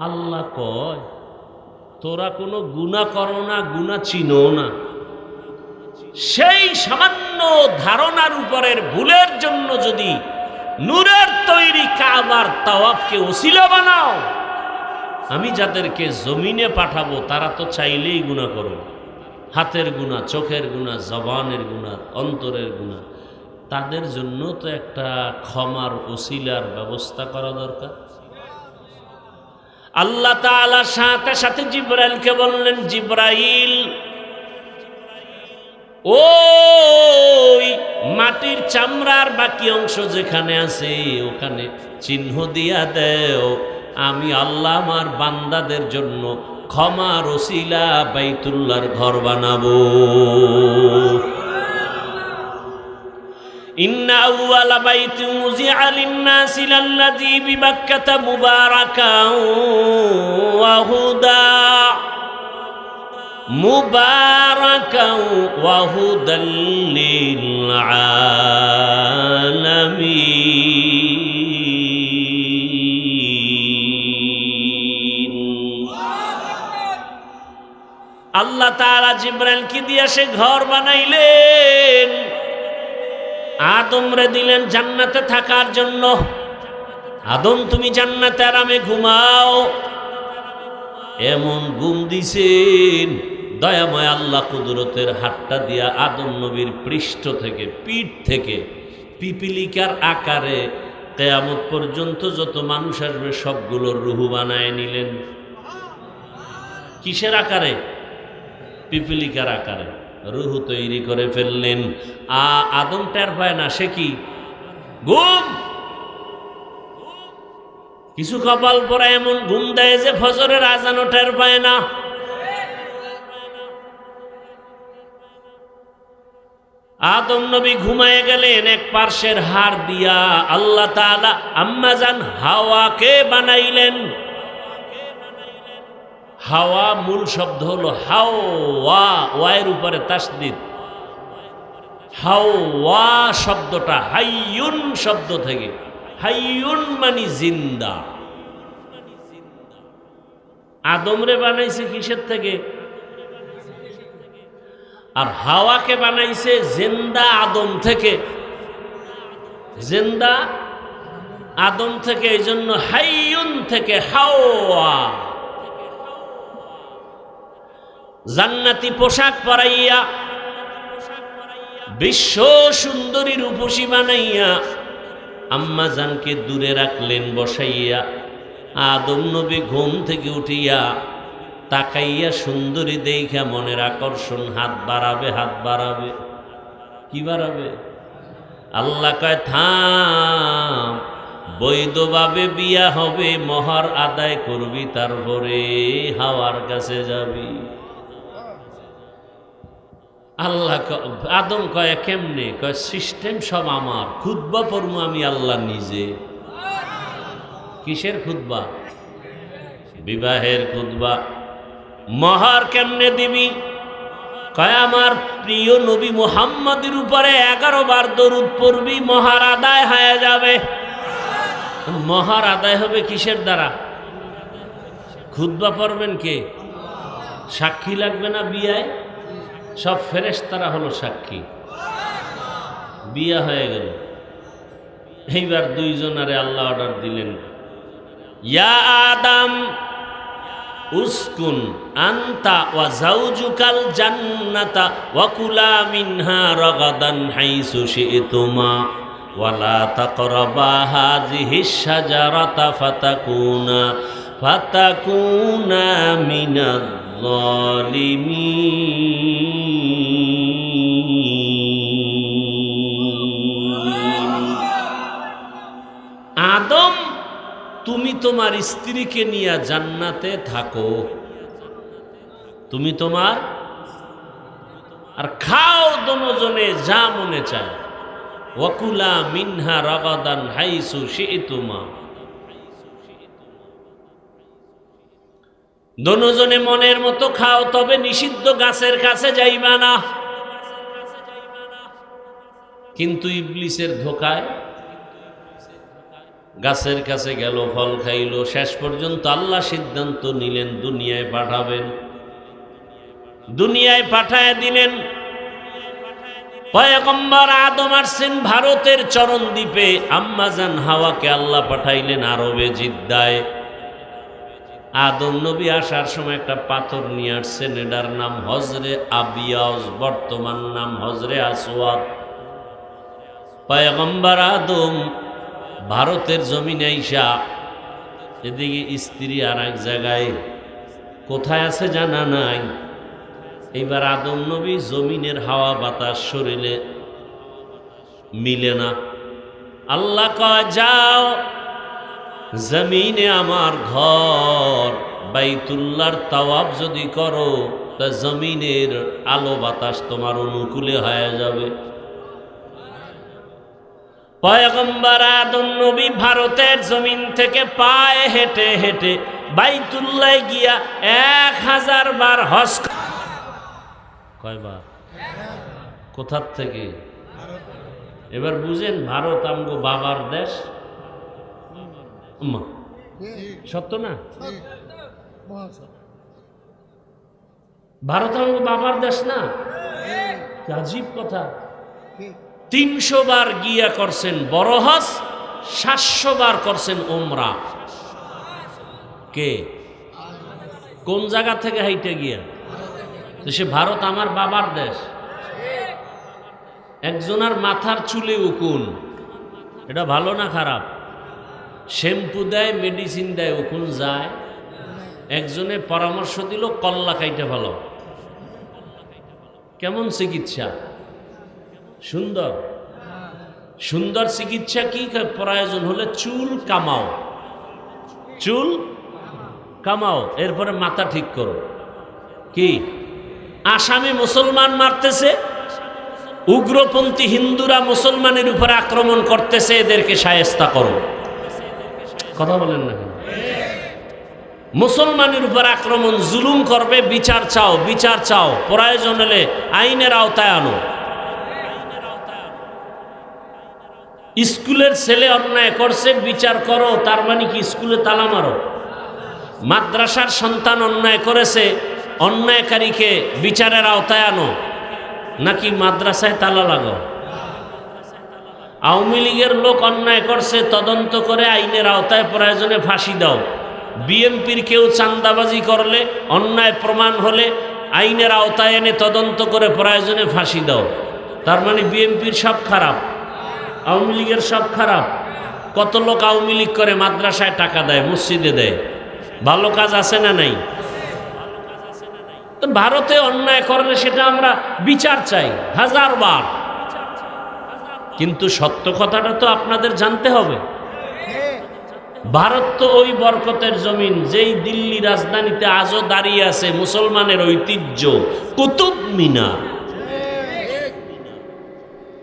আল্লাহ কয় তোরা কোনো গুনাহ করো না, গুনাহ চিনো না, সেই সামান্য ধারণার উপরের ভুলের জন্য যদি নূরের তৈরি কাবার তাওয়াফকে ওসিলা বানাও, আমি যাদেরকে জমিনে পাঠাবো তারা তো চাইলেই গুনাহ করবে, হাতের গুনাহ, চোখের গুনাহ, জবানের গুনাহ, অন্তরের গুনাহ, তাদের জন্য তো একটা ক্ষমার ওসিলার ব্যবস্থা করা দরকার। আল্লাহ তাআলা সাথে সাথে জিবরাইলকে বললেন, জিবরাইল ওই মাটির চামড়ার বাকি অংশ যেখানে আছে ওখানে চিহ্ন দিয়া দেও, আমি আল্লাহ আমার বান্দাদের জন্য ক্ষমার ওসিলা বাইতুল্লাহর ঘর বানাবো। ইন্না আউওয়ালা বাইতিন উযিআ লিন-নাসি লাল্লাযী বিবাক্কাতা মুবারাকান ওয়া হুদা মুবারাকান ওয়া হুদাল লিল আলামিন। আল্লাহ তাআলা জিবরাইলকে দিয়ে সে ঘর বানাইলেন, আদমরে দিলেন জান্নাতে থাকার জন্য। আদম তুমি জান্নাতে আরামে ঘুমাও। এমন ঘুম দিছেন দয়াময় আল্লাহ কুদরতের হাতটা দিয়া আদম নবীর পৃষ্ঠ থেকে, পিঠ থেকে পিপিলিকার আকারে কিয়ামত পর্যন্ত যত মানুষ আসবে সবগুলোর রুহু বানায় নিলেন। কিসের আকারে? পিপিলিকার আকারে রুহু তৈরি করে ফেললেন। আদম টের পায় না, সে কি ঘুম। কিছু কপাল পরা এমন ঘুম দেয় যে ফজরের আজানও টের পায় না। আদম নবী ঘুমায় গেলেন, এক পার্শ্বের হাড় দিয়া আল্লাহ তাআলা আম্মাজান হাওয়াকে বানাইলেন। হাওয়া মূল শব্দ হলো হাওয়া, ওয়ায়ের উপরে তাসদীদ। হাওয়া শব্দটা হাইয়ুন শব্দ থেকে, হাইয়ুন মানে জিন্দা। আদমরে বানাইছে কিসের থেকে? আর হাওয়াকে বানাইছে জিন্দা আদম থেকে। জিন্দা আদম থেকে, এই জন্য হাইয়ুন থেকে হাওয়া। জান্নাতি পোশাক পরাইয়া, বিশ্ব সুন্দরী রূপসী বানাইয়া আম্মা জানকে দূরে রাখলেন বসাইয়া। আদম নবী ঘুম থেকে উঠিয়া তাকাইয়া সুন্দরী দেখা মনের আকর্ষণ, হাত বাড়াবে, হাত বাড়াবে। কি বাড়াবে? আল্লাহ কয় থাম, বৈধভাবে বিয়া হবে, মহর আদায় করবি, তারপরে হাওয়ার কাছে যাবি। আল্লাহ আদম কয় কেমনে? কয় সিস্টেম সব আমার, খুতবা পড়বো আমি আল্লাহ নিজে। কিসের খুতবা? বিবাহের খুতবা। মহর কেমনে দিবি? কয় আমার প্রিয় নবী মুহাম্মদের উপরে 11 বার দরুদ পড়বি, মহর আদায় হয়ে যাবে। মহর আদায় হবে কিসের দ্বারা? খুতবা পড়বেন কে? সাক্ষী লাগবে না বিয়ায়? সব ফেরেশতারা হলো সাক্ষী। বিয়া হয়ে গেল। এইবার দুইজনারে আল্লাহ অর্ডার দিলেন, ইয়া আদম উসকুন আনতা ওয়া যাওজুকাল জান্নাতা ওয়া কুলা মিনহা রাগাদান হাইসু শি'তুমা ওয়া লা তাকরাবা হাযিহিশ শাজারাতা ফাতাকুনা মিনাল যালিমিন। আদম তুমি তোমার স্ত্রীকে নিয়ে জান্নাতে থাকো, তুমি তোমার আর খাও দোনোজনে যা মনে চায়। ওয়াকুলা মিনহা রাগাদান হাইসু শি'তুমা, দোনোজনে মনের মতো খাও, তবে নিষিদ্ধ গাছের কাছে যাইবা না। কিন্তু ইবলিসের ধোকায় গাছের কাছে গেল, ফল খাইল, শেষ পর্যন্ত আল্লাহ সিদ্ধান্ত নিলেন দুনিয়ায় পাঠাবেন। দুনিয়ায় পাঠায় দিলেন। পয়গম্বর আদম আসছেন ভারতের চরণ দ্বীপে, আম্মাজান হাওয়াকে আল্লাহ পাঠাইলেন আরবে জিদ্দায়। আদম নবী আসার সময় একটা পাথর নিয়ে আসছেন, এটার নাম হজরে আবিয়াজ, বর্তমান নাম হজরে আসওয়াদ। পয়গম্বর আদম ভারতের জমিনে আইসা, এদিকে স্ত্রী আর এক জায়গায়, কোথায় আছে জানা নাই। এইবার আদম নবী জমিনের হাওয়া বাতাস শরীরে মিলে না। আল্লাহ কয় যাও, জমিনে আমার ঘর বাইতুল্লাহর তাওয়াফ যদি করো তা জমিনের আলো বাতাস তোমার অনুকূলে হয়ে যাবে। পয়গম্বর আদম নবী ভারতের জমিন থেকে পায়ে হেঁটে হেঁটে বাইতুল্লাহ গিয়া 1000 বার হজ। কয়বার? কোথার থেকে? এবার বুঝেন, ভারত আমগো বাবার দেশ। সত্য না? ভারত আমগো বাবার দেশ না? আজীব কথা। 300 বার গিয়া করছেন বড় হজ, 700 বার করছেন ওমরা। কে? কোন জায়গা থেকে হাইটে গিয়া? তো সে ভারত আমার বাবার দেশ। একজনের মাথার চুলে উকুন, এটা ভালো না খারাপ? শ্যাম্পু দেয়, মেডিসিন দেয়, উকুন যায়। একজনে পরামর্শ দিল কল্লা খাইতে ভালো। কেমন চিকিৎসা? সুন্দর। সুন্দর চিকিৎসা কি? প্রয়োজন হলে চুল কামাও, চুল কামাও, এরপরে মাথা ঠিক করো। কি? আসামে মুসলমান মারতেছে, উগ্রপন্থী হিন্দুরা মুসলমানের উপরে আক্রমণ করতেছে, এদেরকে শায়েস্তা করো। কথা বলেন না? মুসলমানের উপর আক্রমণ, জুলুম করবে, বিচার চাও, বিচার চাও, প্রয়োজন হলে আইনের আওতায় আনো। স্কুলের ছেলে অন্যায় করছে, বিচার করো, তার মানে কি স্কুলে তালা মারো? মাদ্রাসার সন্তান অন্যায় করেছে, অন্যায়কারীকে বিচারের আওতায় আনো, নাকি মাদ্রাসায় তালা লাগো? আওয়ামী লীগের লোক অন্যায় করছে, তদন্ত করে আইনের আওতায় প্রয়োজনে ফাঁসি দাও। বিএনপির কেউ চাঁদাবাজি করলে, অন্যায় প্রমাণ হলে আইনের আওতায় এনে তদন্ত করে প্রয়োজনে ফাঁসি দাও। তার মানে বিএনপির সব খারাপ, আওয়ামী লীগের সব খারাপ। কত লোক আওয়ামী লীগ করে, মাদ্রাসায় টাকা দেয়, মসজিদে দেয়। ভালো কাজ আছে না নাই? তো ভারতে অন্যায় করলে সেটা আমরা বিচার চাই 1000 বার, কিন্তু সত্য কথাটা তো আপনাদের জানতে হবে। ভারত তো ওই বরকতের জমিন, যেই দিল্লি রাজধানীতে আজও দাঁড়িয়ে আছে মুসলমানের ঐতিহ্য কুতুব মিনার।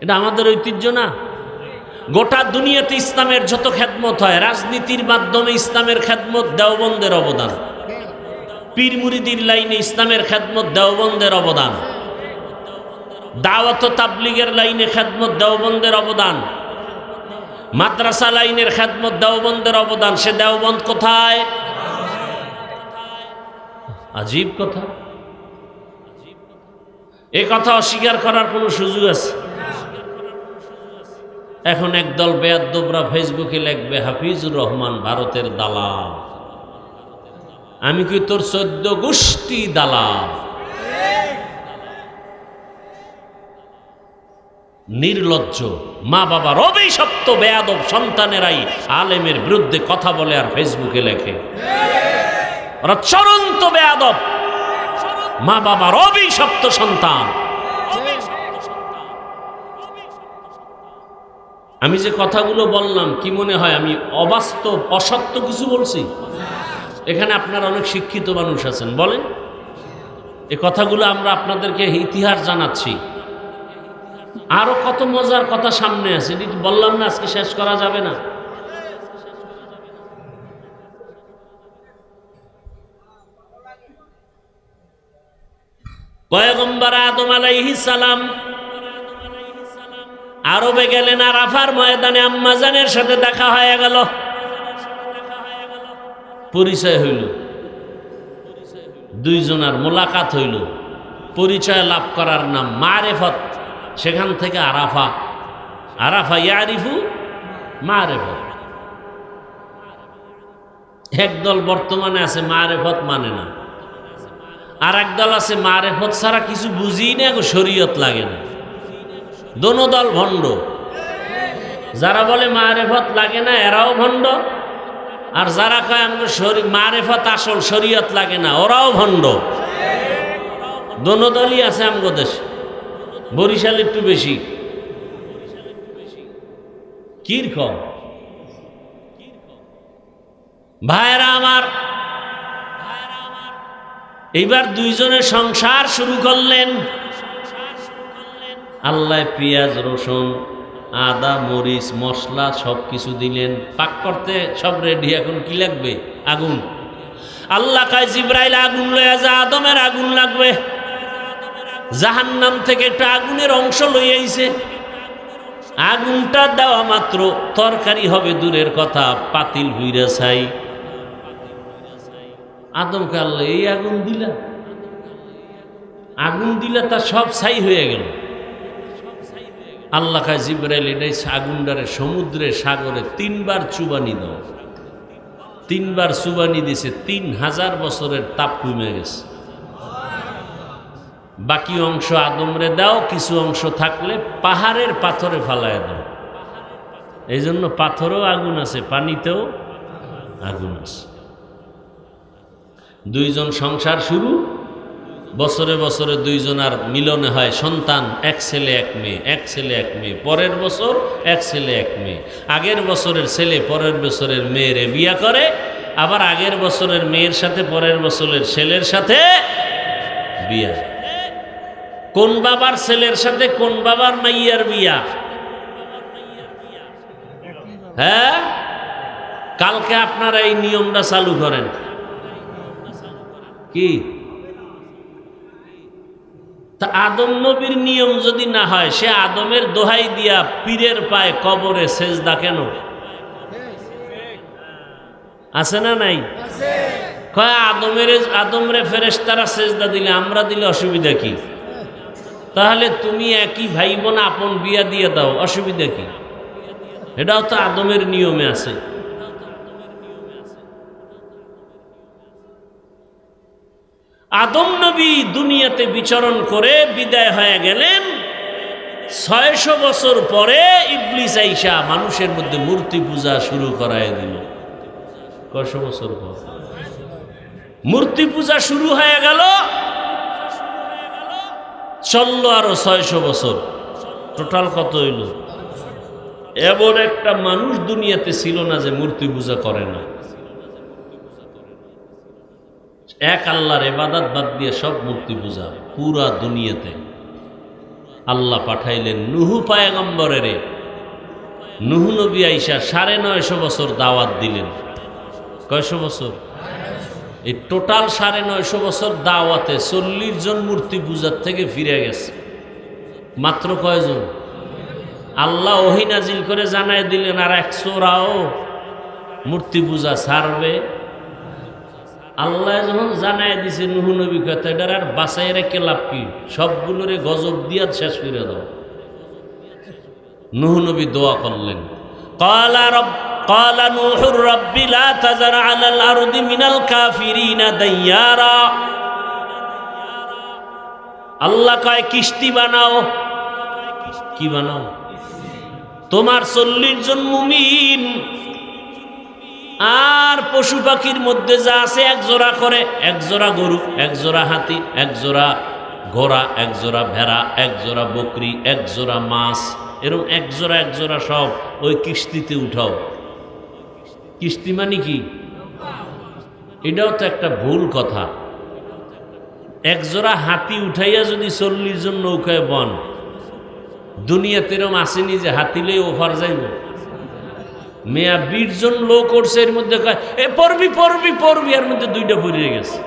এটা আমাদের ঐতিহ্য না? গোটা দুনিয়াতে ইসলামের যত খেদমত হয়, রাজনীতির মাধ্যমে ইসলামের খেদমত দেওবন্দের অবদান। পীর মুরিদির লাইনে ইসলামের খেদমত দেওবন্দের অবদান। দাওয়াত ও তাবলীগের লাইনে খেদমত দেওবন্দের অবদান। মাদ্রাসা লাইনের খেদমত দেওবন্দের অবদান। সে দেওবন্দ কোথায়? আজীব কথা। এ কথা অস্বীকার করার কোনো সুযোগ আছে? এখন একদল বেয়াদ্দবরা ফেসবুকে লিখবে হাফিজুর রহমান ভারতের দালাল। আমি কি তোর 14 গোষ্ঠী দালাল? নির্লজ্জ মা বাবার অভিশপ্ত বেয়াদব সন্তানেরাই আলেমের বিরুদ্ধে কথা বলে আর ফেসবুকে লেখে। ওরা চরন্ত বেয়াদব, মা বাবার অভিশপ্ত সন্তান। আমি যে কথাগুলো বললাম, কি মনে হয় আমি অবাস্তব অসত্য কিছু বলছি? এখানে আপনারা অনেক শিক্ষিত মানুষ আছেন, বলেন। এই কথাগুলো আমরা আপনাদেরকে ইতিহাস জানাচ্ছি। আরো কত মজার কথা সামনে আছে, বললাম না, আজকে শেষ করা যাবে না। পয়গম্বর আদম আলাইহিস সালাম আরবে গেলেন, আরাফার ময়দানে আম্মাজানের সাথে দেখা হয়ে গেল। পরিচয় হইল, দুইজনের মোলাকাত হইল, পরিচয় লাভ করার নাম মারেফত। সেখান থেকে আরাফা, আরাফা ইয়ারিফু মারেফত। একদল বর্তমানে আছে মারেফত মানে না, আর একদল আছে মারেফত ছাড়া কিছু বুঝি না, শরীয়ত লাগে না। দোনো দল ভণ্ড। যারা বলে মারেফত লাগে না এরাও ভণ্ড, আর যারা কয় আমাকে মারেফত আসল শরীয়ত লাগে না ওরাও ভণ্ড। দোনো দলই আছে আমগো দেশে, বরিশাল একটু বেশি। কিরকম ভাইরা আমার, এইবার দুইজনের সংসার শুরু করলেন। আল্লাহ পেঁয়াজ রসুন আদা মরিচ মশলা সব কিছু দিলেন, পাক করতে সব রেডি। এখন কি লাগবে? আগুন। আল্লাহ কয় জিব্রাইল আগুন লইয়া যা, আদমের আগুন লাগবে। জাহান্নাম থেকে একটা আগুনের অংশ লই আইছে। আগুনটা দেওয়া মাত্র তরকারি হবে দূরের কথা, পাতিল ভুইরা ছাই। আদমকে আল্লাহ এই আগুন দিলা, আগুন দিলে তার সব ছাই হয়ে গেল। আল্লাহ কয় জিব্রাইল এটাই আগুনটারে সমুদ্রে সাগরে 3 বার চুবানি দাও। 3 বার চুবানি দিছে, 3000 বছরের তাপ কমে গেছে। বাকি অংশ আদমরে দাও, কিছু অংশ থাকলে পাহাড়ের পাথরে ফালায় দাও। এই জন্য পাথরেও আগুন আছে, পানিতেও আগুন আছে। দুইজন সংসার শুরু, বছরে বছরে দুইজন আর মিলনে হয় সন্তান, 1 ছেলে 1 মেয়ে, 1 ছেলে 1 মেয়ে। পরের বছর 1 ছেলে 1 মেয়ে। আগের বছরের ছেলে পরের বছরের মেয়েরে বিয়া করে, আবার আগের বছরের মেয়ের সাথে পরের বছরের ছেলের সাথে বিয়া। কোন বাবার ছেলের সাথে কোন বাবার মাইয়ার বিয়া? হ্যাঁ, কালকে আপনারা এই নিয়মটা চালু করেন। কি তা আদম নবীর নিয়ম যদি না হয়, সে আদমের দোহাই দিয়া পীরের পায়ে কবরে সেজদা কেন? আছে না নাই? কয় আদমরে ফেরেশতারা সেজদা দিলে, আমরা দিলে অসুবিধা কি? তাহলে তুমি একই ভাই বোন আপন বিয়া দিয়ে দাও, অসুবিধা কি? এটাও তো আদমের নিয়মে আছে। আদম নবী দুনিয়াতে বিচরণ করে বিদায় হয়ে গেলেন। 600 বছর পরে ইবলিস আইসা মানুষের মধ্যে মূর্তি পূজা শুরু করায় দিল। কয়শো বছর পর মূর্তি পূজা শুরু হয়ে গেল, চললো আরো 600 বছর। টোটাল কত হইল? এমন একটা মানুষ দুনিয়াতে ছিল না যে মূর্তি পূজা করে না। এক আল্লাহর ইবাদত বাদ দিয়ে সব মূর্তি পূজা পুরা দুনিয়াতে। আল্লাহ পাঠাইলেন নুহু পয়গম্বরের। নুহু নবী আইসা 950 বছর দাওয়াত দিলেন। কয়শো বছর? এই টোটাল 950 বছর দাওয়াতে 40 জন মূর্তি পূজার থেকে ফিরে গেছে। মাত্র কয়জন? আল্লাহ ওহী নাজিল করে জানায় দিলেন আর 100রাও মূর্তি পূজা ছাড়বে। আল্লাহ যখন জানায় দিছে নুহু নবী কথা, এটার আর বাঁচাই রেখে লাভ কি? সবগুলোরে গজব দিয়া শেষ করে দাও। নুহু নবী দোয়া করলেন, ক্বালা নূহুর রাব্বি লা তাযার আলাল আরদি মিনাল কাফিরিনা দাইয়ারা। আল্লাহ কয় কিস্তি বানাও। কি বানাও? তোমার 40 জন মুমিন আর পশু পাখির মধ্যে যা আছে 1 জোড়া করে, 1 জোড়া গরু, 1 জোড়া হাতি, 1 জোড়া ঘোড়া, 1 জোড়া ভেড়া, 1 জোড়া বকরি, 1 জোড়া মাছ, এরকম 1 জোড়া সব ওই কিস্তিতে উঠাও। কিস্তি মানে কি? এটাও তো একটা ভুল কথা। 1 জোড়া হাতি উঠাইয়া যদি 40 জন নৌকায় বন, দুনিয়াতে এরকম আসেনি যে হাতিলেই ওভার যাইব। মেয়া 20 জন লোক করছে, এর মধ্যে কয় এ পড়বি পড়বি পড়বি, এর মধ্যে 2টা পড়ে গেছে।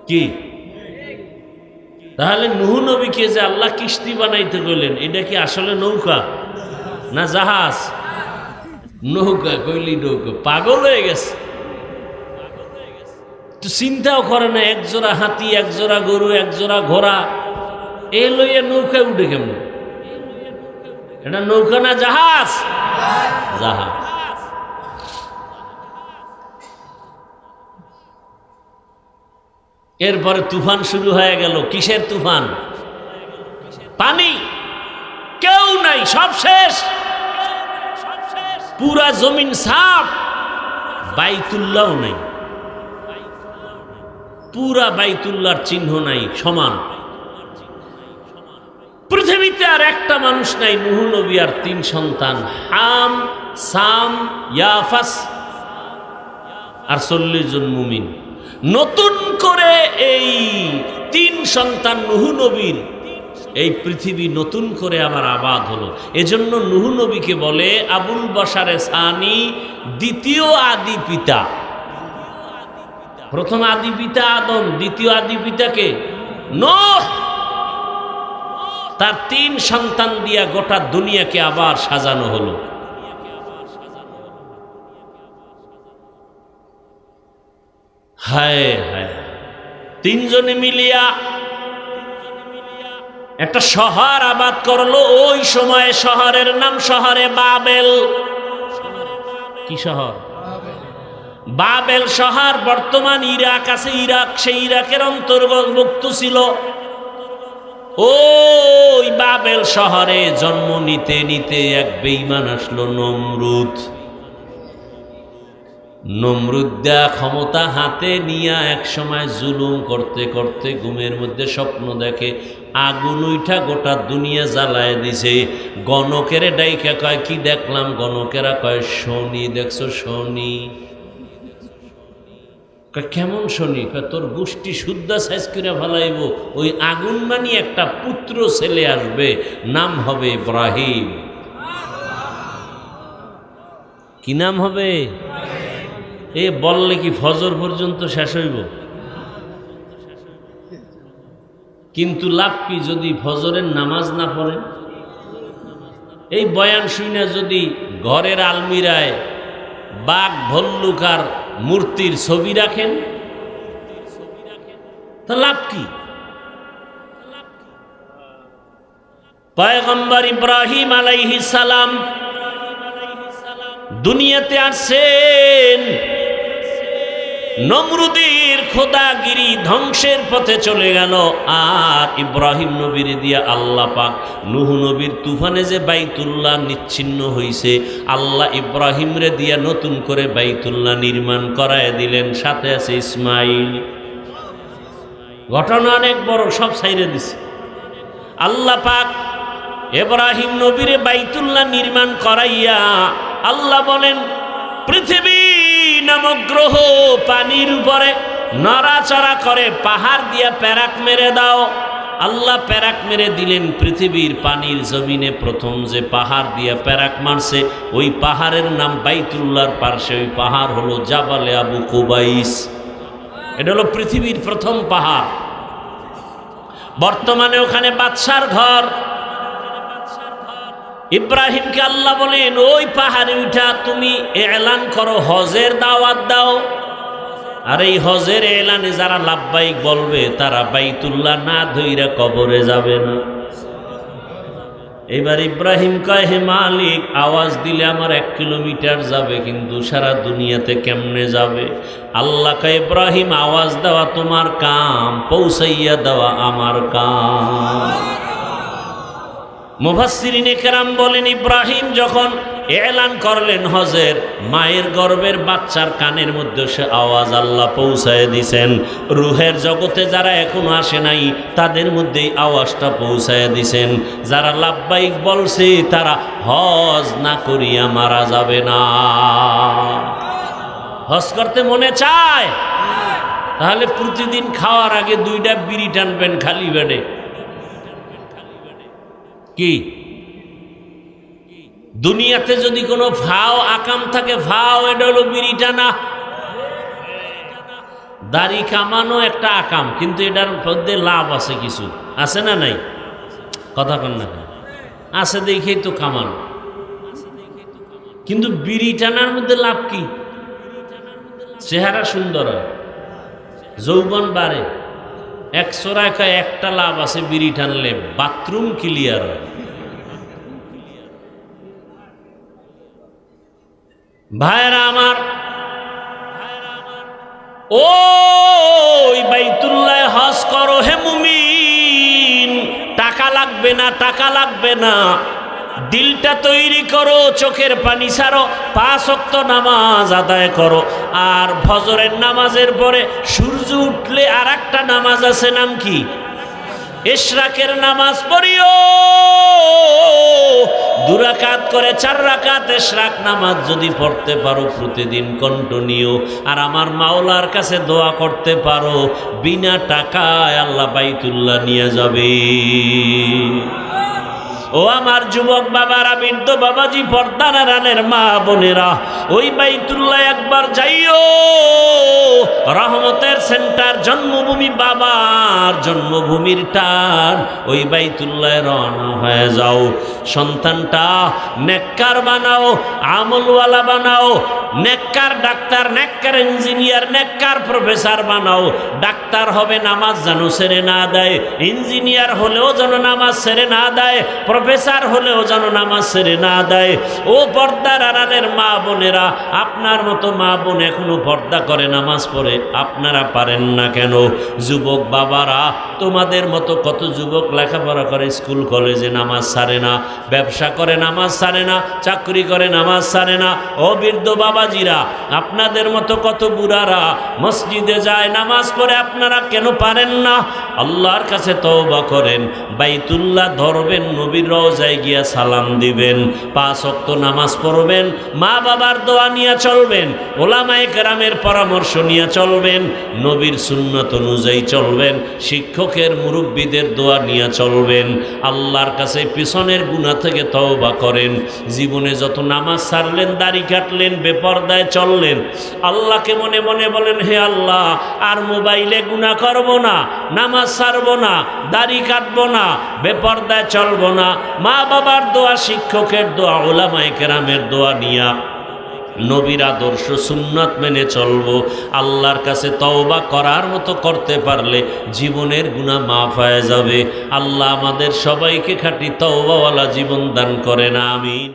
কি তাহলে নুহু নবীকে যে আল্লাহ কিস্তি বানাইতে গেলেন, এটা কি আসলে নৌকা না জাহাজ? নৌকা কইলি নৌকা, পাগল হয়ে গেছে। তো চিন্তাও করে না, এক জোড়া হাতি, এক জোড়া গরু, এক জোড়া ঘোড়া, এ লইয়া নৌকায় উঠে কেমন? এটা নৌকা না জাহাজ? জাহাজ। এরপরে তুফান শুরু হয়ে গেল। কিসের তুফান? পানি, কেউ নাই, সব শেষ, পুরা জমিন সাফ, বাইতুল্লাহ নাই, পুরা বাইতুল্লাহর চিহ্ন নাই, সমান। পৃথিবীতে আর একটা মানুষ নাই, নূহ নবী আর 3 সন্তান, হাম, সাম, ইয়াফাস আর 40 জন মুমিন। নতুন করে এই 3 সন্তান নূহ নবীর এই পৃথিবী নতুন করে আবার আবাদ হলো। এজন্য নূহ নবীকে বলে আবুল বাশারে সানি, দ্বিতীয় আদি পিতা। প্রথম আদি পিতা আদম, দ্বিতীয় আদি পিতাকে নূহ। তার 3 সন্তান দিয়া গোটা দুনিয়াকে আবার সাজানো হলো। হায় হায়, 3 জনে মিলিয়া একটা শহর আবাদ করলো। ওই সময় শহরের নাম শহরে বাবেল। কি শহর? বাবেল শহর। বর্তমান ইরাক আছে, ইরাক, সেই ইরাকের অন্তর্ভুক্ত ছিল। ওই বাবেল শহরে জন্ম নিতে নিতে এক বেঈমান আসলো, নমরুদ। নমরুদ্দা ক্ষমতা হাতে নিয়ে এক সময় জুলুম করতে করতে ঘুমের মধ্যে স্বপ্ন দেখে আগুন উঠা গোটা দুনিয়া জ্বালায় দিছে। গণকেরে ডাইকা কয়, কি দেখলাম? গণকেরা কয়, শনি দেখছো? শনি। কেমন শনি? তোর গোষ্ঠী শুদ্ধা সাইজ করে ফেলাইব। ওই আগুন মানি একটা পুত্র ছেলে আসবে, নাম হবে ইব্রাহিম। কি নাম হবে? এ বললে কি ফজর পর্যন্ত শেষ হইব? কিন্তু লাভ কি যদি ফজরের নামাজ না পড়েন? এই বয়ান শুনে যদি ঘরের আলমিরায় বাঘ, ভল্লুক আর মূর্তির ছবি রাখেন, তা লাভ কি? পয়গম্বর ইব্রাহিম আলাইহিস সালাম দুনিয়াতে আসছেন, নমরুদের খোদাগিরি ধ্বংসের পথে চলে গেল। আর ইব্রাহিম নবীর দিয়া আল্লাহ পাক নূহ নবীর তুফানে যে বাইতুল্লাহ নিচ্ছিন্ন হইছে, আল্লাহ ইব্রাহিম রে দিয়া নতুন করে বাইতুল্লাহ নির্মাণ করায় দিলেন। সাথে আছে ইসমাইল। ঘটনা অনেক বড়, সব ছাইরে দিছে। আল্লাহ পাক ইব্রাহিম নবীরে বাইতুল্লাহ নির্মাণ করাইয়া আল্লাহ বলেন, পৃথিবী নামক গ্রহ পানির উপরে নড়াচড়া করে, পাহাড় দিয়া প্যারাক মেরে দাও। আল্লাহ প্যারাক মেরে দিলেন। পৃথিবীর পানির জমিনে প্রথম যে পাহাড় দিয়া প্যারাক মারছে, ওই পাহাড়ের নাম বাইতুল্লাহর পার্শ্বে ওই পাহাড় হলো জাবালে আবু কুবাইস। এটা হলো পৃথিবীর প্রথম পাহাড়। বর্তমানে ওখানে বাদশার ঘর। ইব্রাহিমকে আল্লাহ বলেন, ওই পাহাড়ে উঠা তুমি এলান করো, হজের দাওয়াত দাও। আর এই হজের এলানে যারা লাব্বাইক বলবে, তারা বাইতুল্লাহ না ধইরা কবরে যাবে না। এবার ইব্রাহিম কয়, হে মালিক, আওয়াজ দিলে আমার 1 কিলোমিটার যাবে, কিন্তু সারা দুনিয়াতে কেমনে যাবে? আল্লাহ কয়, ইব্রাহিম, আওয়াজ দেওয়া তোমার কাম, পৌঁছাইয়া দেওয়া আমার কাম। মুফাসসিরিনে কেরাম বলেন, ইব্রাহিম যখন এলান করলেন হজের, মায়ের গর্ভের বাচ্চার কানের মধ্যে সে আওয়াজ আল্লাহ পৌঁছায় দিছেন। রুহের জগতে যারা এখনো আসে নাই, তাদের মধ্যেই আওয়াজটা পৌঁছায় দিছেন। যারা লাব্বাইক বলছে, তারা হজ না করিয়া মারা যাবে না। হজ করতে মনে চায়? তাহলে প্রতিদিন খাওয়ার আগে 2টা বিড়ি টানবেন খালি পেটে। কি দুনিয়াতে যদি কোনো ভাও আকাম থাকে, ভাও এটা হলো বিড়ি টানা। দাড়ি কামানো একটা আকাম, কিন্তু এটার মধ্যে লাভ আছে কিছু, আছে না নাই? কথা কন না? আছে দেখেই তো কামানো। কিন্তু বিড়ি টানার মধ্যে লাভ কি? চেহারা সুন্দর হয়, যৌবন বাড়ে। 100 টাকায় একটা লাভ আছে, বিড়ি টানলে বাথরুম ক্লিয়ার হয়। ভাইরা আমার, ওই বাইতুল্লাহ হজ করো হে মুমিন, টাকা লাগবে না, টাকা লাগবে না, দিলটা তৈরি করো, চোখের পানি ছাড়ো, 5 ওয়াক্ত নামাজ আদায় করো। আর ফজরের নামাজের পরে সূর্য উঠলে আর একটা নামাজ আছে, নাম কি? ইশরাকের নামাজ পড়িও। 2 রাকাত করে 4 রাকাত ইশরাক নামাজ যদি পড়তে পারো প্রতিদিন কন্টিনিউ, আর আমার মাওলার কাছে দোয়া করতে পারো, বিনা টাকায় আল্লাহ বাইতুল্লাহ নিয়ে যাবে। ও আমার যুবক বাবারা, বৃদ্ধ বাবাজি, পর্দার আড়ালের মা বোনেরা, ওই বাইতুল্লাহ একবার যাইও। রহমতের সেন্টার, জন্মভূমি, বাবার জন্মভূমির টান, ওই বাইতুল্লাহ রওনা হয়ে যাও। সন্তানটা নেককার বানাও, আমলওয়ালা বানাও, নেককার ডাক্তার, নেককার ইঞ্জিনিয়ার, নেককার প্রফেসর বানাও। ডাক্তার হবে নামাজ যেন ছেড়ে না দেয়, ইঞ্জিনিয়ার হলেও যেন নামাজ ছেড়ে না দেয়, প্রফেসর হলেও যেন নামাজ ছেড়ে না দেয়। ও পর্দার আড়ালের মা বোনেরা, আপনার মতো মা বোন এখনো পর্দা করে নামাজ পড়ে, আপনারা পারেন না কেন? যুবক বাবারা, তোমাদের মতো কত যুবক লেখাপড়া করে, স্কুল কলেজে নামাজ ছাড়ে না, ব্যবসা করে নামাজ ছাড়ে না, চাকরি করে নামাজ ছাড়ে না। ও বৃদ্ধ বাবাজিরা, আপনাদের মতো কত বুড়ারা মসজিদে যায়, নামাজ পড়ে, আপনারা কেন পারেন না? আল্লাহর কাছে তওবা করেন, বাইতুল্লাহ ধরবেন, নবীর রওজায় গিয়া সালাম দিবেন, 5 ওয়াক্ত নামাজ পড়বেন, মা বাবার দোয়া নিয়ে চলবেন, ওলামায়ে কেরামের পরামর্শ নিয়ে চলবেন, নবীর সুন্নাত অনুযায়ী চলবেন, শিক্ষকের মুরব্বীদের দোয়া নিয়ে চলবেন। আল্লাহর কাছে পিছনের গুনাহ থেকে তওবা করেন। জীবনে যত নামাজ ছাড়লেন, দাড়ি কাটলেন, বেপরদায় চললেন, আল্লাহকে মনে মনে বলেন, হে আল্লাহ, আর মোবাইলে গুনাহ করব না, নামাজ ছাড়ব না, দাড়ি কাটবো না, বেপরদায় চলবো না, মা বাবার দোয়া, শিক্ষকের দোয়া, ওলামায়ে কেরামের দোয়া নিয়া নবীর আদর্শ সুন্নাত মেনে চলবো। আল্লাহর কাছে তওবা করার মতো করতে পারলে জীবনের গুনাহ মাফ হয়ে যাবে। আল্লাহ আমাদের সবাইকে খাঁটি তওবাওয়ালা জীবন দান করেন, আমিন।